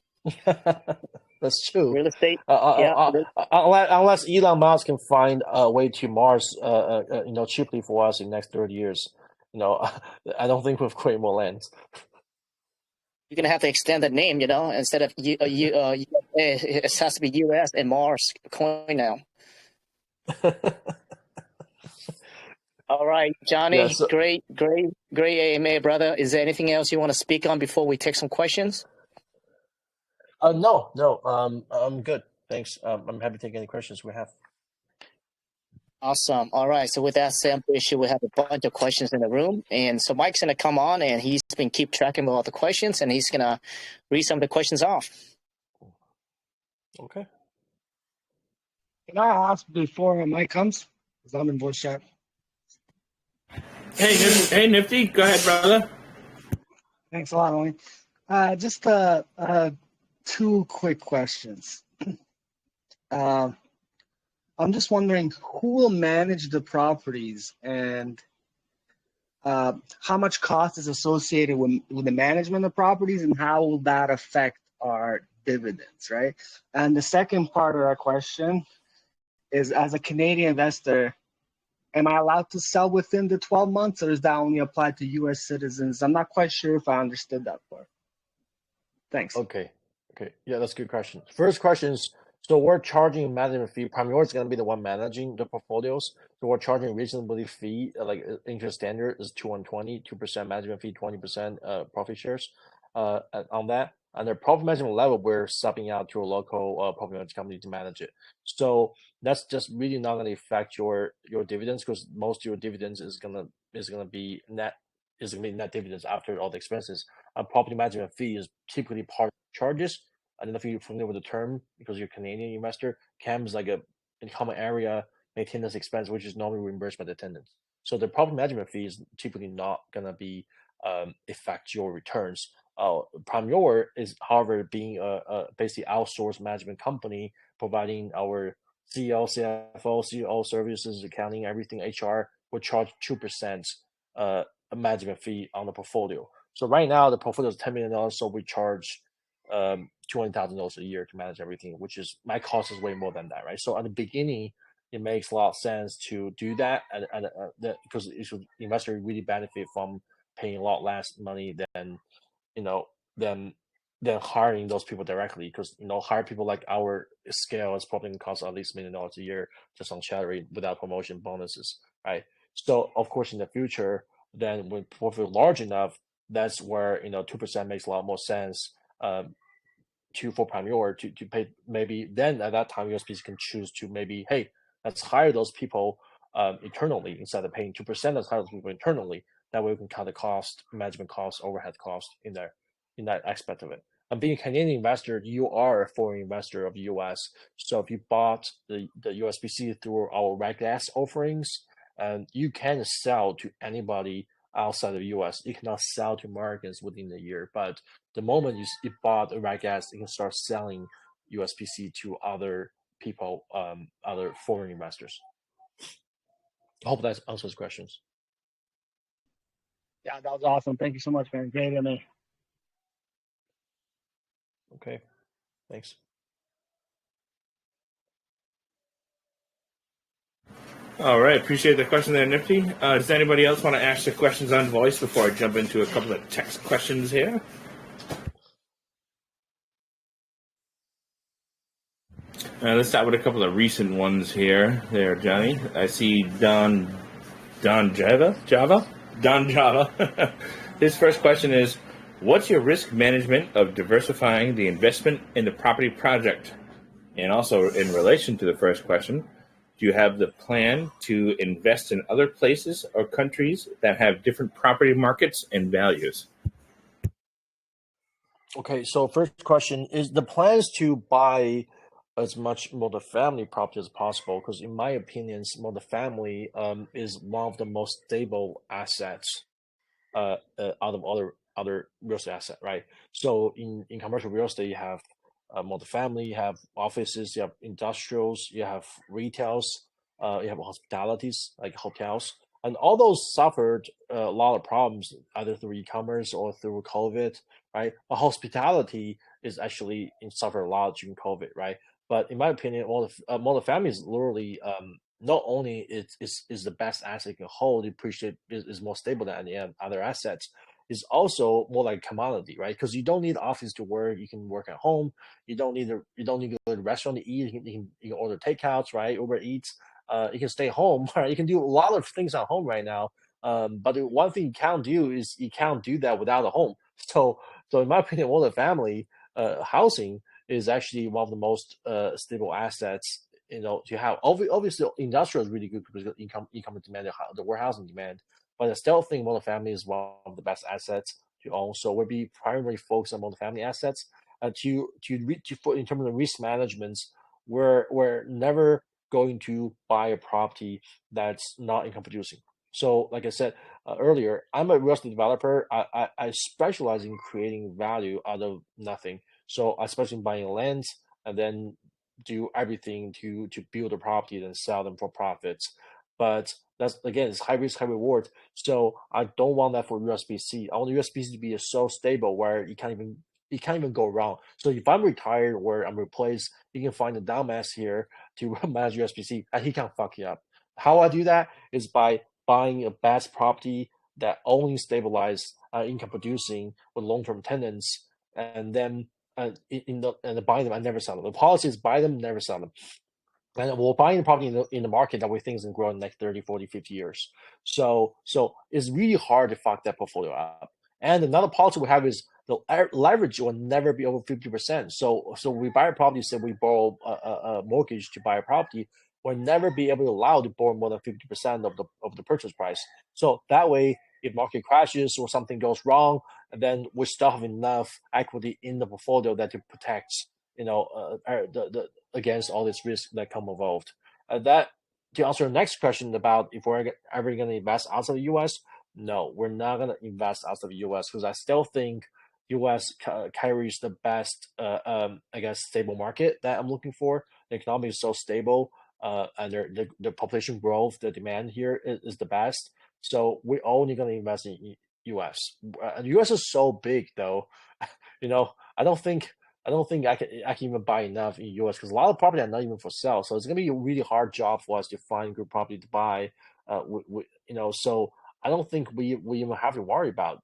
that's true. Real estate, unless Elon Musk can find a way to Mars, cheaply for us in the next 30 years, I don't think we'll create more lands. You're gonna have to extend the name, instead of it has to be US and Mars coin now. All right, Johnny, Yeah, so, great AMA, brother. Is there anything else you want to speak on before we take some questions? no, I'm good. Thanks. I'm happy to take any questions we have. Awesome. All right. So with that sample issue, we have a bunch of questions in the room. And so Mike's going to come on and he's been keep tracking of all the questions and he's going to read some of the questions off. Okay. Can I ask before Mike comes? Because I'm in voice chat. Hey, Nifty. Go ahead, brother. Thanks a lot, Owen. Just two quick questions. I'm just wondering who will manage the properties and how much cost is associated with the management of properties and how will that affect our dividends, right? And the second part of our question is, as a Canadian investor, am I allowed to sell within the 12 months or is that only applied to U.S. citizens? I'm not quite sure if I understood that part. Thanks. Okay. Yeah, that's a good question. First question is, so we're charging a management fee. Primarily, is going to be the one managing the portfolios. So we're charging reasonably fee, like interest standard is 2% management fee, 20% profit shares on that. And the property management level, we're subbing out to a local property management company to manage it. So that's just really not going to affect your dividends, because most of your dividends is gonna be net dividends after all the expenses. A property management fee is typically part of charges. I don't know if you're familiar with the term, because you're a Canadian investor. CAM is like a common area maintenance expense, which is normally reimbursed by the tenants. So the property management fee is typically not gonna be affect your returns. Primeur is, however, being a basically outsourced management company, providing our CEO, CFO, CEO services, accounting, everything, HR, will charge 2% a management fee on the portfolio. So right now the portfolio is $10 million, so we charge $200,000 a year to manage everything, which is, my cost is way more than that, right? So at the beginning, it makes a lot of sense to do that, and because the investor really benefit from paying a lot less money than than hiring those people directly, because hire people like our scale is probably going to cost at least $1 million a year just on salary without promotion bonuses, right? So of course in the future, then when portfolio large enough, that's where 2% makes a lot more sense for Primeur to pay. Maybe then at that time USPC can choose to maybe, hey, let's hire those people internally instead of paying 2%. Let's hire those people internally. That way we can cut the cost, management cost, overhead cost in that aspect of it. And being a Canadian investor, you are a foreign investor of the US. So if you bought the USPC through our Reg S offerings, you can sell to anybody outside of the US. You cannot sell to Americans within the year. But the moment you bought a Reg S, you can start selling USPC to other people, other foreign investors. I hope that answers questions. Yeah, that was awesome. Thank you so much, man. Great to me. Okay, thanks. All right, appreciate the question there, Nifty. Does anybody else want to ask the questions on voice before I jump into a couple of text questions here? Let's start with a couple of recent ones here. There, Johnny. I see Don Java. His first question is, what's your risk management of diversifying the investment in the property project? And also in relation to the first question, do you have the plan to invest in other places or countries that have different property markets and values? Okay, so first question is the plans to buy as much multifamily property as possible, because in my opinion, multifamily is one of the most stable assets out of other real estate asset, right? So in commercial real estate, you have multifamily, you have offices, you have industrials, you have retails, you have hospitalities like hotels, and all those suffered a lot of problems either through e-commerce or through COVID, right? But hospitality is actually suffered a lot during COVID, right? But in my opinion, multifamily is literally not only is the best asset you can hold, is more stable than any other assets. Is also more like commodity, right? Because you don't need office to work. You can work at home. You don't need to go to the restaurant to eat. You can order takeouts, right? Uber Eats. You can stay home, right? You can do a lot of things at home right now. But the one thing you can't do is you can't do that without a home. So in my opinion, multifamily housing is actually one of the most stable assets. To have. Obviously, industrial is really good because income demand, the warehousing demand. But I still think multifamily is one of the best assets to own. So we'll be primarily focused on multifamily assets. In terms of risk management, we're never going to buy a property that's not income producing. So like I said earlier, I'm a real estate developer. I specialize in creating value out of nothing. So I specialize in buying land and then do everything to build a property and sell them for profits. But that's, again, it's high risk, high reward. So I don't want that for USPC. I want USPC to be so stable where you can't even go wrong. So if I'm retired or I'm replaced, you can find a dumbass here to manage USPC and he can't fuck you up. How I do that is by buying a best property that only stabilize income producing with long-term tenants, and then and buy them and never sell them. The policy is buy them, never sell them. And we're buying the property in the market that we think is going to grow in the next 30, 40, 50 years. So it's really hard to fuck that portfolio up. And another policy we have is the leverage will never be over 50%. So we buy a property, say we borrow a mortgage to buy a property, we'll never be able to allow to borrow more than 50% of the purchase price. So that way, if market crashes or something goes wrong, then we still have enough equity in the portfolio that to protect, the against all this risk that come involved. That to answer the next question about if we're ever going to invest outside the U.S., no, we're not going to invest outside the U.S. because I still think U.S. carries the best, stable market that I'm looking for. The economy is so stable, and the population growth, the demand here is the best. So we're only going to invest in U.S. The U.S. is so big, though. I don't think I can even buy enough in U.S. because a lot of property are not even for sale. So it's going to be a really hard job for us to find good property to buy. So I don't think we even have to worry about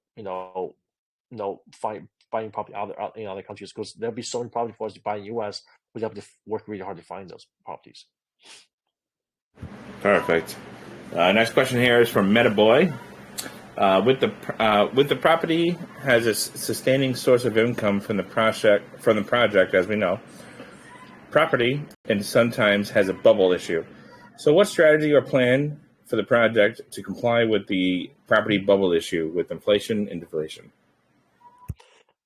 finding property in other countries because there'll be so many property for us to buy in U.S. We have to work really hard to find those properties. Perfect. Next question here is from Metaboy. With the property has a sustaining source of income from the project, as we know. Property and sometimes has a bubble issue. So, what strategy or plan for the project to comply with the property bubble issue with inflation and deflation?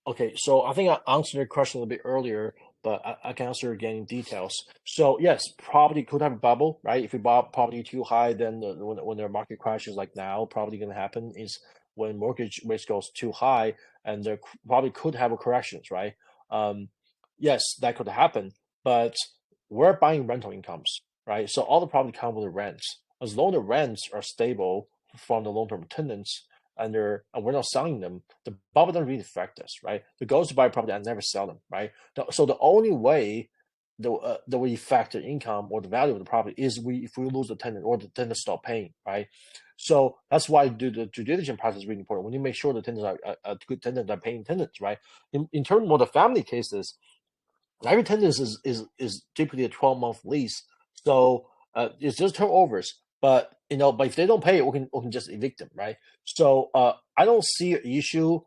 Okay, so I think I answered your question a little bit earlier, but I can answer again in details. So yes, property could have a bubble, right? If you bought property too high, then when the market crashes like now, probably going to happen is when mortgage rates goes too high, and there probably could have a corrections, right? Yes, that could happen, but we're buying rental incomes, right? So all the property come with the rents. As long as the rents are stable from the long-term tenants, and we're not selling them, the bubble doesn't really affect us, right? The goal is to buy property and never sell them, right? So the only way that we affect the income or the value of the property is if we lose the tenant or the tenant stop paying, right? So that's why the due diligence process is really important. When you make sure the tenants are good tenants, are paying tenants, right? In terms of the family cases, every tenant is typically a 12-month lease, so it's just turnovers. But if they don't pay, we can just evict them, right? So I don't see an issue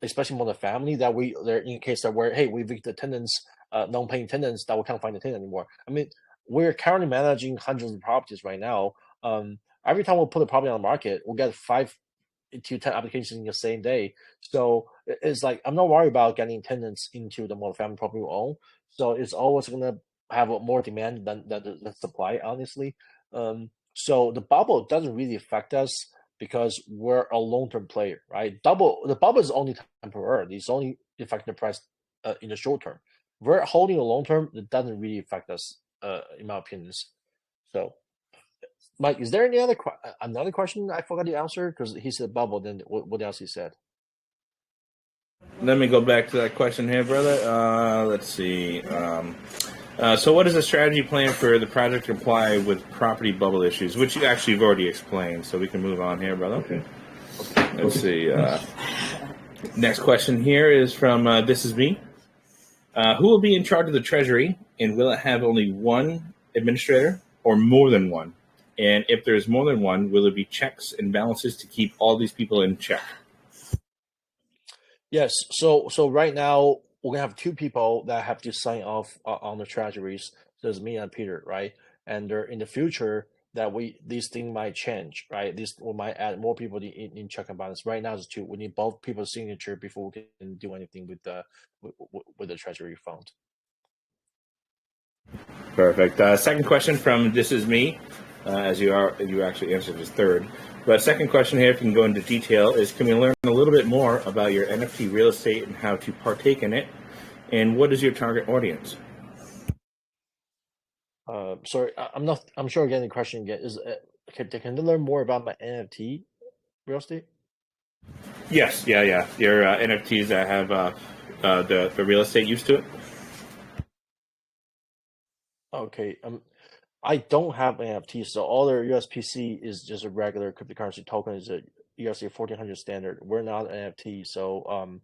especially for the family that they're in case that we evict the tenants, non-paying tenants that we can't find the tenant anymore. I mean, we're currently managing hundreds of properties right now. Every time we put a property on the market, we get 5 to 10 applications in the same day. So it's like I'm not worried about getting tenants into the multifamily property we own. So it's always going to have more demand than the supply, honestly. So the bubble doesn't really affect us because we're a long-term player, right? The bubble is only temporary. It's only affecting the price in the short term. We're holding a long-term. It doesn't really affect us, in my opinion. So, Mike, is there another question I forgot to answer? Because he said bubble. Then what else he said? Let me go back to that question here, brother. Let's see. So what is the strategy plan for the project to comply with property bubble issues, which you actually have already explained, so we can move on here, brother. Okay. Let's see. Next question here is from This Is Me. Who will be in charge of the Treasury, and will it have only one administrator or more than one? And if there's more than one, will there be checks and balances to keep all these people in check? Yes. So right now, we're gonna have 2 people that have to sign off on the treasuries. There's me and Peter, right? And in the future, that these things might change, right? We might add more people in check and balance. Right now, it's 2. We need both people's signature before we can do anything with the treasury fund. Perfect. Second question from This Is Me, as you actually answered his third. But second question here, if you can go into detail, is can we learn a little bit more about your NFT real estate and how to partake in it? And what is your target audience? Sorry, I'm sure again the question again is can you learn more about my NFT real estate? Yes, yeah. Your NFTs that have the real estate used to it. Okay. I don't have NFT, so all their USPC is just a regular cryptocurrency token. Is a USD 1400 standard. We're not NFT, so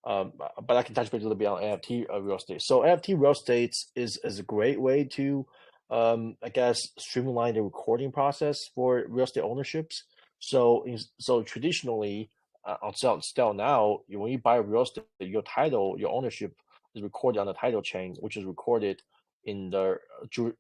but I can touch base a little bit on NFT real estate. So NFT real estate is a great way to, I guess, streamline the recording process for real estate ownerships. So traditionally, on sale now, when you buy real estate, your title, your ownership is recorded on the title chain, which is recorded in the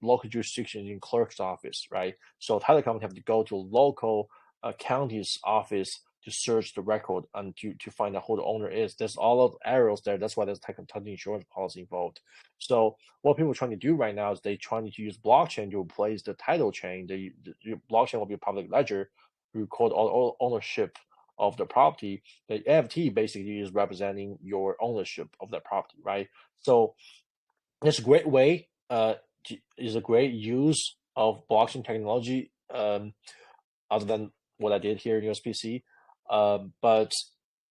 local jurisdiction in clerk's office, right? So title company have to go to local county's office to search the record and to find out who the owner is. There's all of arrows there. That's why there's title insurance policy involved. So what people are trying to do right now is they're trying to use blockchain to replace the title chain. The blockchain will be a public ledger, record all ownership of the property. The NFT basically is representing your ownership of that property, right? So it's a great way, is a great use of blockchain technology, other than what I did here in USPC. But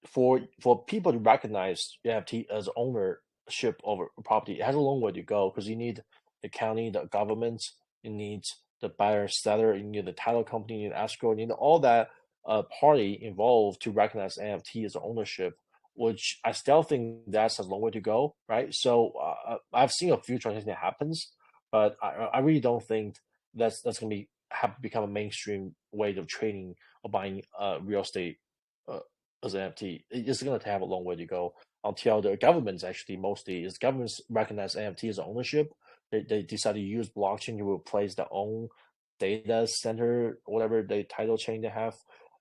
for people to recognize NFT as ownership of a property, it has a long way to go, because you need the county, the government, you need the buyer, seller, you need the title company, you need escrow, you need all that party involved to recognize NFT as ownership, which I still think that's a long way to go, right? So I've seen a few transactions that happens, but I really don't think that's going to become a mainstream way of trading or buying real estate as an NFT. It's going to have a long way to go until the governments governments recognize NFT as ownership. They decide to use blockchain to replace their own data center, whatever the title chain they have.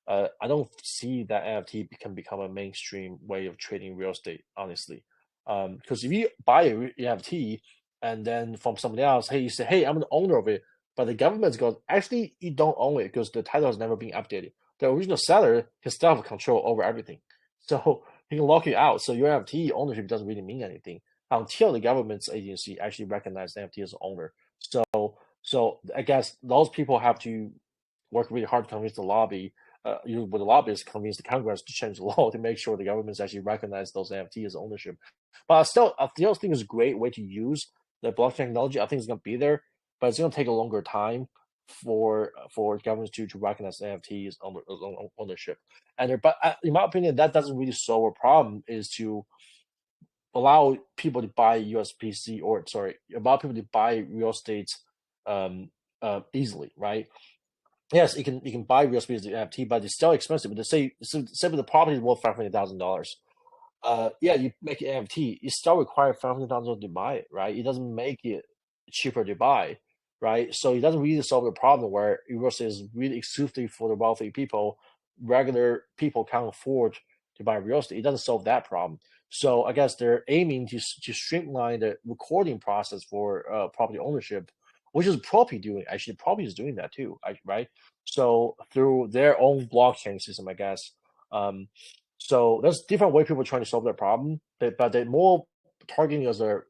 I don't see that NFT can become a mainstream way of trading real estate, honestly. Because if you buy an NFT and then from somebody else, hey, you say, hey, I'm the owner of it, but the government goes, actually, you don't own it because the title has never been updated. The original seller can still have control over everything. So he can lock you out. So your NFT ownership doesn't really mean anything until the government's agency actually recognizes the NFT as an owner. So I guess those people have to work really hard to convince the lobby, with the lobbyists, convince the Congress to change the law to make sure the governments actually recognize those NFT as ownership. But I still think it's a great way to use the blockchain technology. I think it's going to be there, but it's going to take a longer time for governments to recognize NFTs ownership. But in my opinion, that doesn't really solve a problem. Is to allow people to buy USPC allow people to buy real estate easily, right? Yes, you can buy real estate as an NFT, but it's still expensive. But say the property is worth $500,000. Yeah, you make an NFT, you still require $500,000 to buy it, right? It doesn't make it cheaper to buy, right? So it doesn't really solve the problem where real estate is really exclusively for the wealthy people. Regular people can't afford to buy real estate. It doesn't solve that problem. So I guess they're aiming to streamline the recording process for property ownership, which is probably doing. Actually, probably is doing that too, right? So through their own blockchain system, I guess. So there's different way people are trying to solve that problem, but they're more targeting as a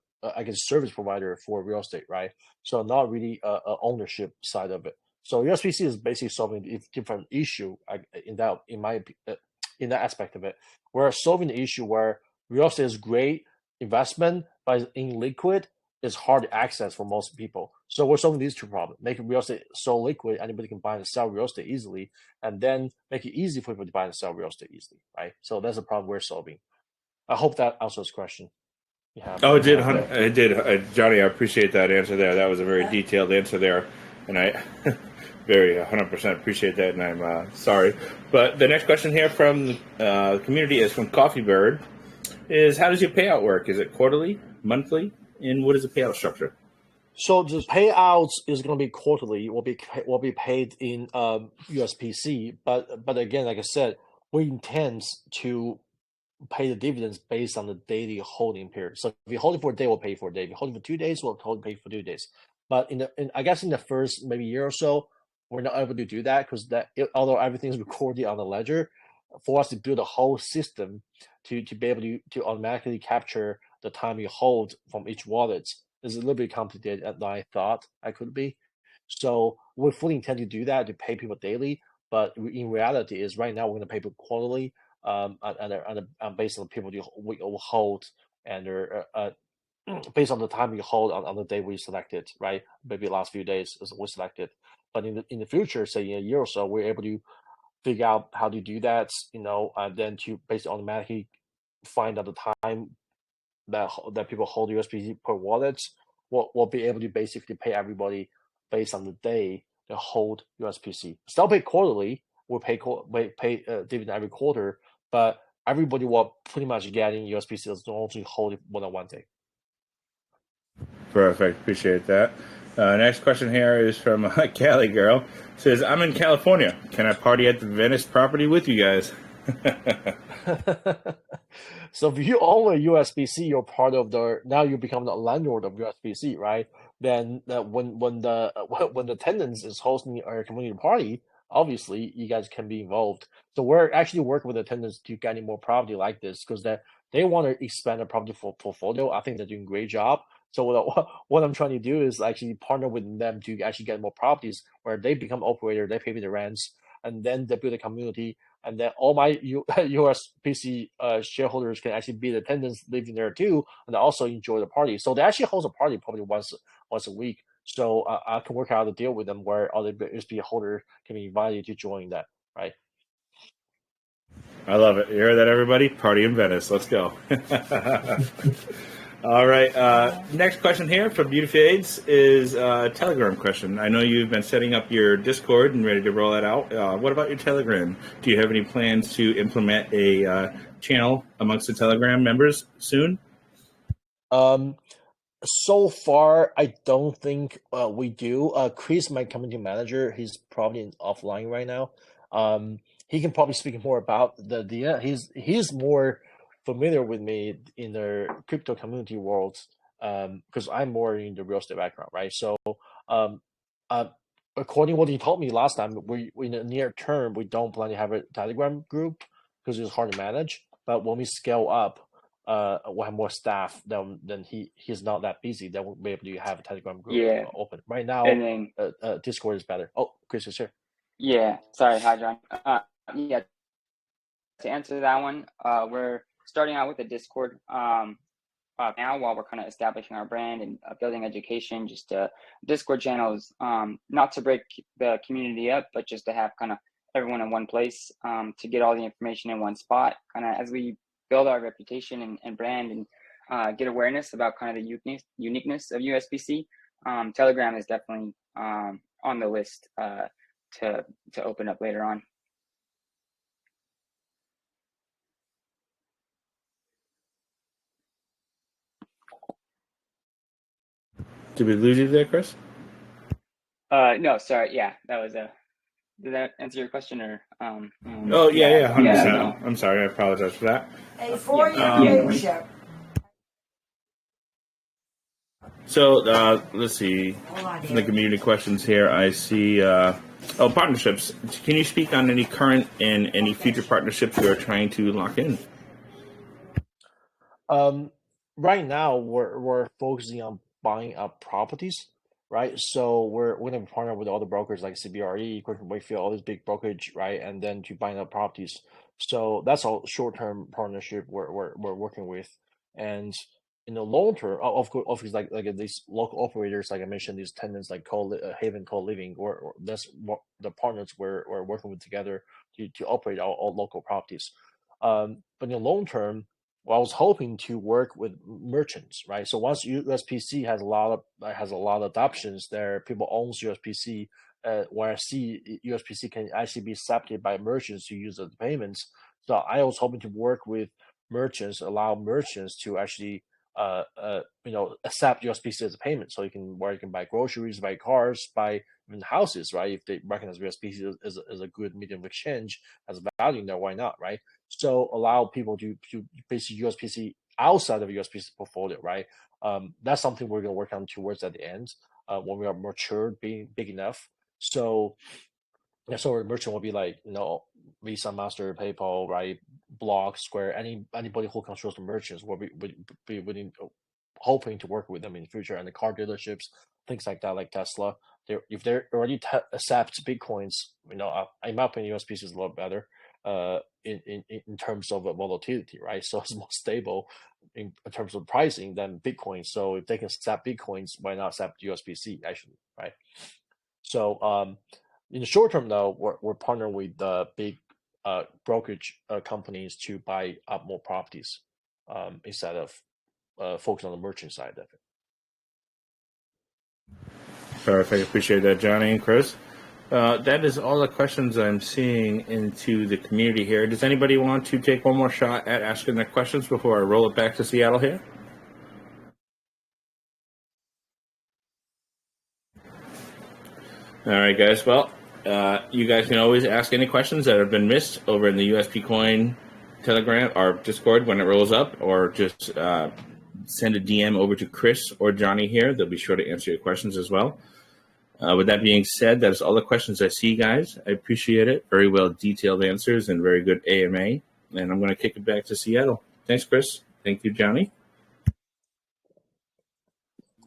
service provider for real estate, right? So not really a ownership side of it. So USPC is basically solving a different issue in that aspect of it. We're solving the issue where real estate is great investment, but in liquid, it's hard to access for most people. So we're solving these two problems: making real estate so liquid anybody can buy and sell real estate easily, and then make it easy for people to buy and sell real estate easily, right? So that's the problem we're solving. I hope that answers the question. It did. Johnny, I appreciate that answer there. That was a very detailed answer there, and I very 100% appreciate that, and I'm sorry. But the next question here from the community is from Coffee Bird, is how does your payout work? Is it quarterly, monthly, and what is the payout structure? So the payouts is going to be quarterly. Will be paid in USPC, but again, like I said, we intend to pay the dividends based on the daily holding period. So if you hold it for a day, we'll pay for a day. If you hold it for 2 days, we'll pay for 2 days. But I guess in the first maybe year or so, we're not able to do that because although everything is recorded on the ledger, for us to build a whole system to be able to automatically capture the time you hold from each wallet is a little bit complicated than I thought I could be. So we fully intend to do that, to pay people daily. But in reality, is right now we're going to pay people quarterly, and based on the people we hold, and based on the time you hold on the day we selected, right? Maybe the last few days as we selected. But in the future, say in a year or so, we're able to figure out how to do that, and then to basically automatically find out the time that people hold USPC per wallet. We'll be able to basically pay everybody based on the day they hold USPC. Still pay quarterly. We'll pay dividend every quarter, but everybody will pretty much get in USPC as long as you hold it more than one day. Perfect. Appreciate that. Next question here is from Cali Girl. Says, I'm in California. Can I party at the Venice property with you guys? So if you own a USPC, you're part of now you become the landlord of USPC, right? Then when the tenants is hosting a community party, obviously you guys can be involved. So we're actually working with the tenants to get more property like this because they want to expand their property portfolio. I think they're doing a great job. So what I'm trying to do is actually partner with them to actually get more properties where they become operator, they pay me the rents, and then they build a community. And then all my USPC shareholders can actually be the tenants living there too, and also enjoy the party. So they actually host a party probably once a week. So I can work out a deal with them where other USPC holders can be invited to join that, right? I love it. You heard that, everybody? Party in Venice. Let's go. All right. Next question here from Beautiful Aids is a Telegram question. I know you've been setting up your Discord and ready to roll that out. What about your Telegram? Do you have any plans to implement a channel amongst the Telegram members soon? So far, I don't think we do. Chris, my community manager, he's probably offline right now. He can probably speak more about the idea. He's more familiar with me in the crypto community world because I'm more in the real estate background, right? So according to what he told me last time, we in the near term we don't plan to have a Telegram group because it's hard to manage. But when we scale up, we'll have more staff. Then he's not that busy. Then we'll be able to have a Telegram group open. Right now, and then, Discord is better. Oh, Chris is here. Yeah, sorry. Hi, John. Yeah, to answer that one, we're starting out with a Discord now while we're kind of establishing our brand and building education. Just Discord channels, not to break the community up, but just to have kind of everyone in one place to get all the information in one spot. Kind of as we build our reputation and brand and get awareness about kind of the uniqueness of USPC. Telegram is definitely on the list to open up later on. Did we lose you there, Chris? No, sorry. Yeah, that was did that answer your question or? Oh yeah, 100%. I'm sorry. I apologize for that. A 4-year membership. So let's see. From the community questions here, I see. Partnerships. Can you speak on any current and any future partnerships you are trying to lock in? Right now, we're focusing on buying up properties, right? So we're going to partner with all the brokers like CBRE, Quick and Wakefield, all these big brokerage, right? And then to buying up properties. So that's all short-term partnership we're working with. And in the long term, of course, like these local operators, like I mentioned, these tenants like Haven Co-Living, or that's what the partners we're working with together to operate our local properties. But in the long term, well, I was hoping to work with merchants, right? So once USPC has a lot of adoptions there, people owns USPC. Where I see USPC can actually be accepted by merchants to use the payments. So I was hoping to work with merchants, allow merchants to actually accept USPC as a payment, so you can buy groceries, buy cars, buy even houses, right? If they recognize USPC as a good medium of exchange, as a value in there, why not, right? So allow people to basically USPC outside of USPC portfolio, right? That's something we're going to work on towards at the end when we are matured, being big enough. So so a merchant will be like, Visa, Master, PayPal, right? Block, Square, anybody who controls the merchants will be willing, hoping to work with them in the future. And the car dealerships, things like that, like Tesla, if they already accept Bitcoins, in my opinion, USPC is a lot better in terms of volatility, right? So it's more stable in terms of pricing than Bitcoin. So if they can accept Bitcoins, why not accept USPC, actually, right? So in the short term, though, we're partnering with the big brokerage companies to buy up more properties instead of focusing on the merchant side of it. Perfect. Appreciate that, Johnny and Chris. That is all the questions I'm seeing into the community here. Does anybody want to take one more shot at asking their questions before I roll it back to Seattle here? All right, guys. Well, you guys can always ask any questions that have been missed over in the USPCoin Telegram or Discord when it rolls up, or just send a DM over to Chris or Johnny here. They'll be sure to answer your questions as well. With that being said, that is all the questions I see, guys. I appreciate it. Very well detailed answers and very good AMA. And I'm going to kick it back to Seattle. Thanks, Chris. Thank you, Johnny.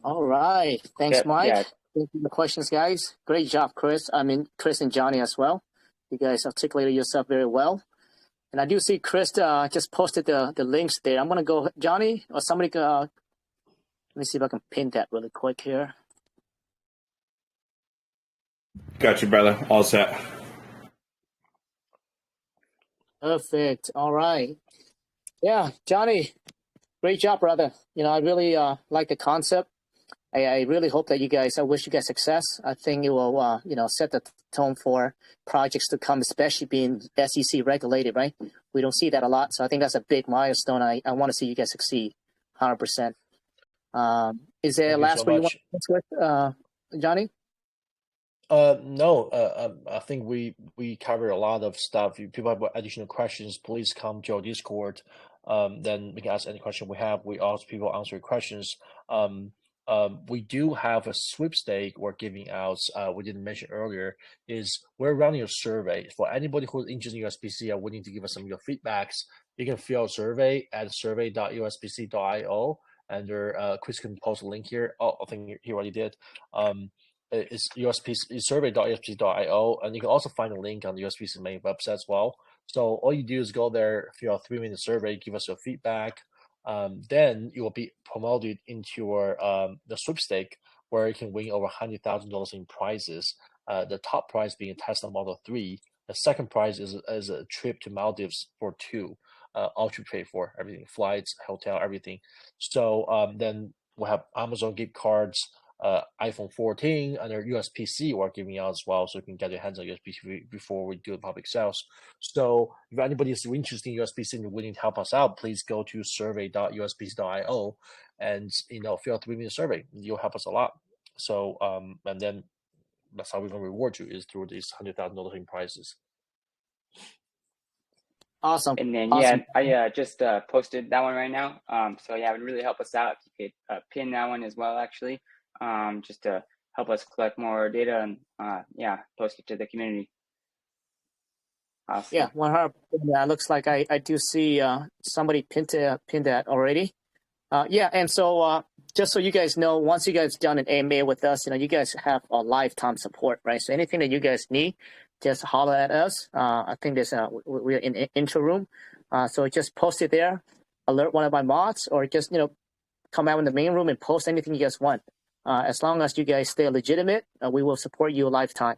All right. Thanks, Yep, Mike. yeah. Thank you for the questions, guys. Great job, Chris. I mean, Chris and Johnny as well. You guys articulated yourself very well. And I do see Chris just posted the links there. I'm going to go, Johnny, or somebody, let me see if I can pin that really quick here. Got you, brother. All set. Perfect. All right. Yeah, Johnny, great job, brother. You know, I really like the concept. I really hope that I wish you guys success. I think it will, set the tone for projects to come, especially being SEC regulated, right? We don't see that a lot. So I think that's a big milestone. I want to see you guys succeed 100%. Is there a last word you want to finish with, Johnny? No, I think we covered a lot of stuff. If people have additional questions, please come to our Discord. Then we can ask any question we have. We ask people answer your questions. We do have a sweepstake we're giving out. We didn't mention earlier is we're running a survey for anybody who's interested in USPC and willing to give us some of your feedbacks. You can fill a survey at survey.uspc.io, and Chris can post a link here. Oh, I think he already did. It's survey.uspc.io, and you can also find a link on the USPC main website as well. So all you do is go there, fill out a 3-minute survey, give us your feedback. Then you will be promoted into the sweepstake, where you can win over $100,000 in prizes. The top prize being a Tesla Model 3. The second prize is a trip to Maldives for 2. All to pay for, everything, flights, hotel, everything. So then we'll have Amazon gift cards, iPhone 14, and our USPC we're giving out as well, so you can get your hands on USPC before we do the public sales. So if anybody is interested in USPC and willing to help us out, please go to survey.uspc.io and fill out the 3-minute survey. You'll help us a lot. So and then that's how we're going to reward you, is through these $100,000 in prizes. Awesome. And then awesome. I just posted that one right now. So yeah, it would really help us out if you could pin that one as well, actually. Just to help us collect more data and post it to the community. Awesome. Yeah, 100%. Yeah, looks like I do see somebody pinned that already. And so just so you guys know, once you guys done an AMA with us, you guys have a lifetime support, right? So anything that you guys need, just holler at us. I think we're in intro room, so just post it there, alert one of my mods, or just come out in the main room and post anything you guys want. As long as you guys stay legitimate, we will support you a lifetime.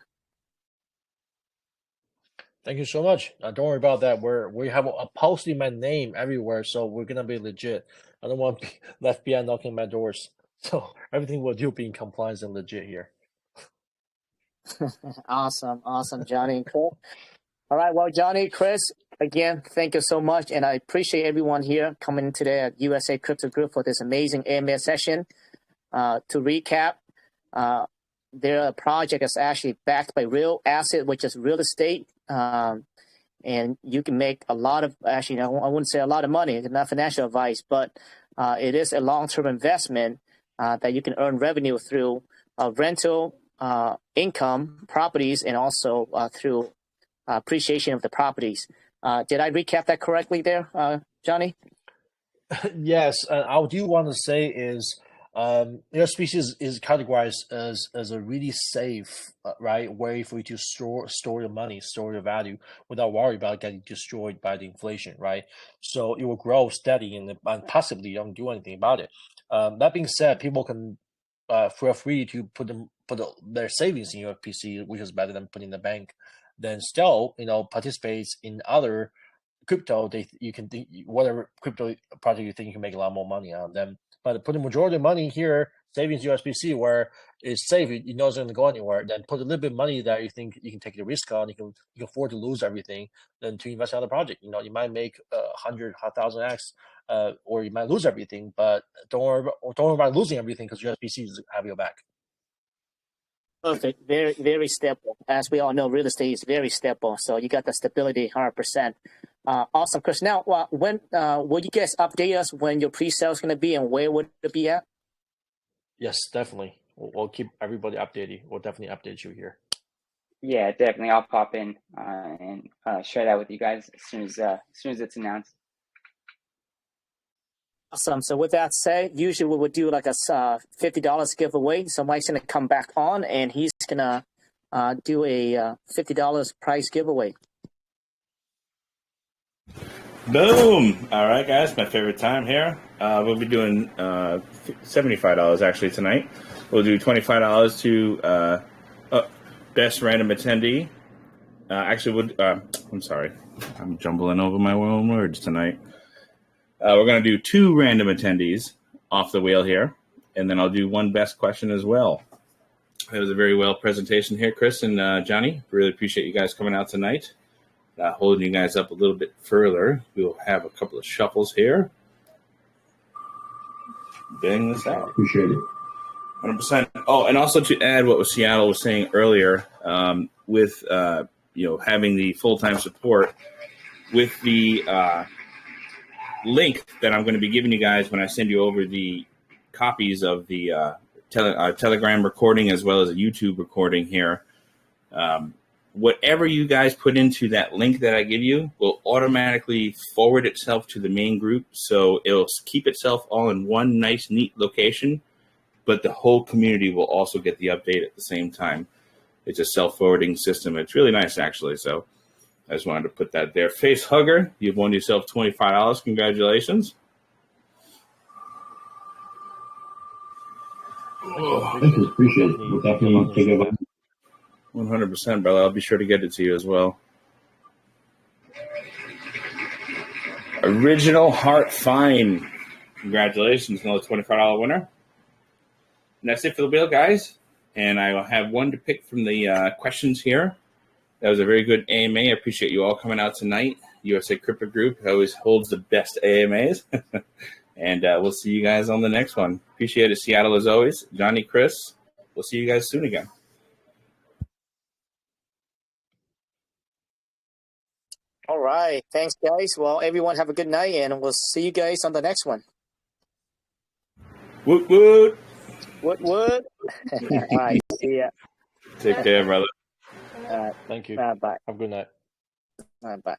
Thank you so much. Don't worry about that. We have a posting my name everywhere, so we're gonna be legit. I don't want to be left behind knocking my doors. So everything we'll do be in compliance and legit here. Awesome, Johnny and Chris. All right, well, Johnny, Chris, again, thank you so much, and I appreciate everyone here coming in today at USA Crypto Group for this amazing AMA session. To recap, their project is actually backed by real asset, which is real estate, and you can make a lot of, actually, I wouldn't say a lot of money, it's not financial advice, but it is a long-term investment that you can earn revenue through rental income, properties, and also through appreciation of the properties. Did I recap that correctly there, Johnny? Yes, and I do want to say is USPC is categorized as a really safe, right, way for you to store your money, store your value without worry about getting destroyed by the inflation, right? So it will grow steady and passively you don't do anything about it. That being said, people can feel free to put their savings in USPC, which is better than putting in the bank. Then still, participates in other crypto. You can think whatever crypto project you think you can make a lot more money on. Then But put the majority of money here, savings USPC, where it's safe, you know it's going to go anywhere. Then put a little bit of money that you think you can take the risk on, you can afford to lose everything, then to invest in another project. You know, you might make 100, 1,000x, or you might lose everything, but don't worry about losing everything because USPC is have your back. Perfect. Very, very stable. As we all know, real estate is very stable. So you got the stability 100%. Awesome, Chris. Now, when will you guys update us when your pre-sale is going to be and where would it be at? Yes, definitely. We'll keep everybody updated. We'll definitely update you here. Yeah, definitely. I'll pop in and share that with you guys as soon as it's announced. Awesome. So with that said, usually we would do like a $50 giveaway. So Mike's going to come back on and he's going to do a $50 prize giveaway. Boom! All right, guys, my favorite time here. We'll be doing $75 actually tonight. We'll do $25 to best random attendee. I'm sorry. I'm jumbling over my own words tonight. We're going to do 2 random attendees off the wheel here, and then I'll do 1 best question as well. It was a very well presentation here, Chris and Johnny. Really appreciate you guys coming out tonight. Holding you guys up a little bit further, we'll have a couple of shuffles here. Bang this out. Appreciate it. 100%. Oh, and also to add what Seattle was saying earlier, with having the full-time support, with the link that I'm going to be giving you guys when I send you over the copies of the Telegram recording as well as a YouTube recording here. Whatever you guys put into that link that I give you will automatically forward itself to the main group. So it'll keep itself all in one nice, neat location, but the whole community will also get the update at the same time. It's a self-forwarding system. It's really nice, actually. So I just wanted to put that there. Face Hugger, you've won yourself $25. Congratulations. Thank you. Appreciate it. We'll definitely take it. 100%, brother. I'll be sure to get it to you as well. Original Heart Fine. Congratulations, another $25 winner. And that's it for the wheel, guys. And I will have 1 to pick from the questions here. That was a very good AMA. I appreciate you all coming out tonight. USA Crypto Group always holds the best AMAs. And we'll see you guys on the next one. Appreciate it, Seattle, as always. Johnny, Chris, we'll see you guys soon again. All right. Thanks, guys. Well, everyone have a good night, and we'll see you guys on the next one. Woot, woot. Woot, woot. All right. See ya. Take care, brother. Thank you. Bye. Have a good night. Bye.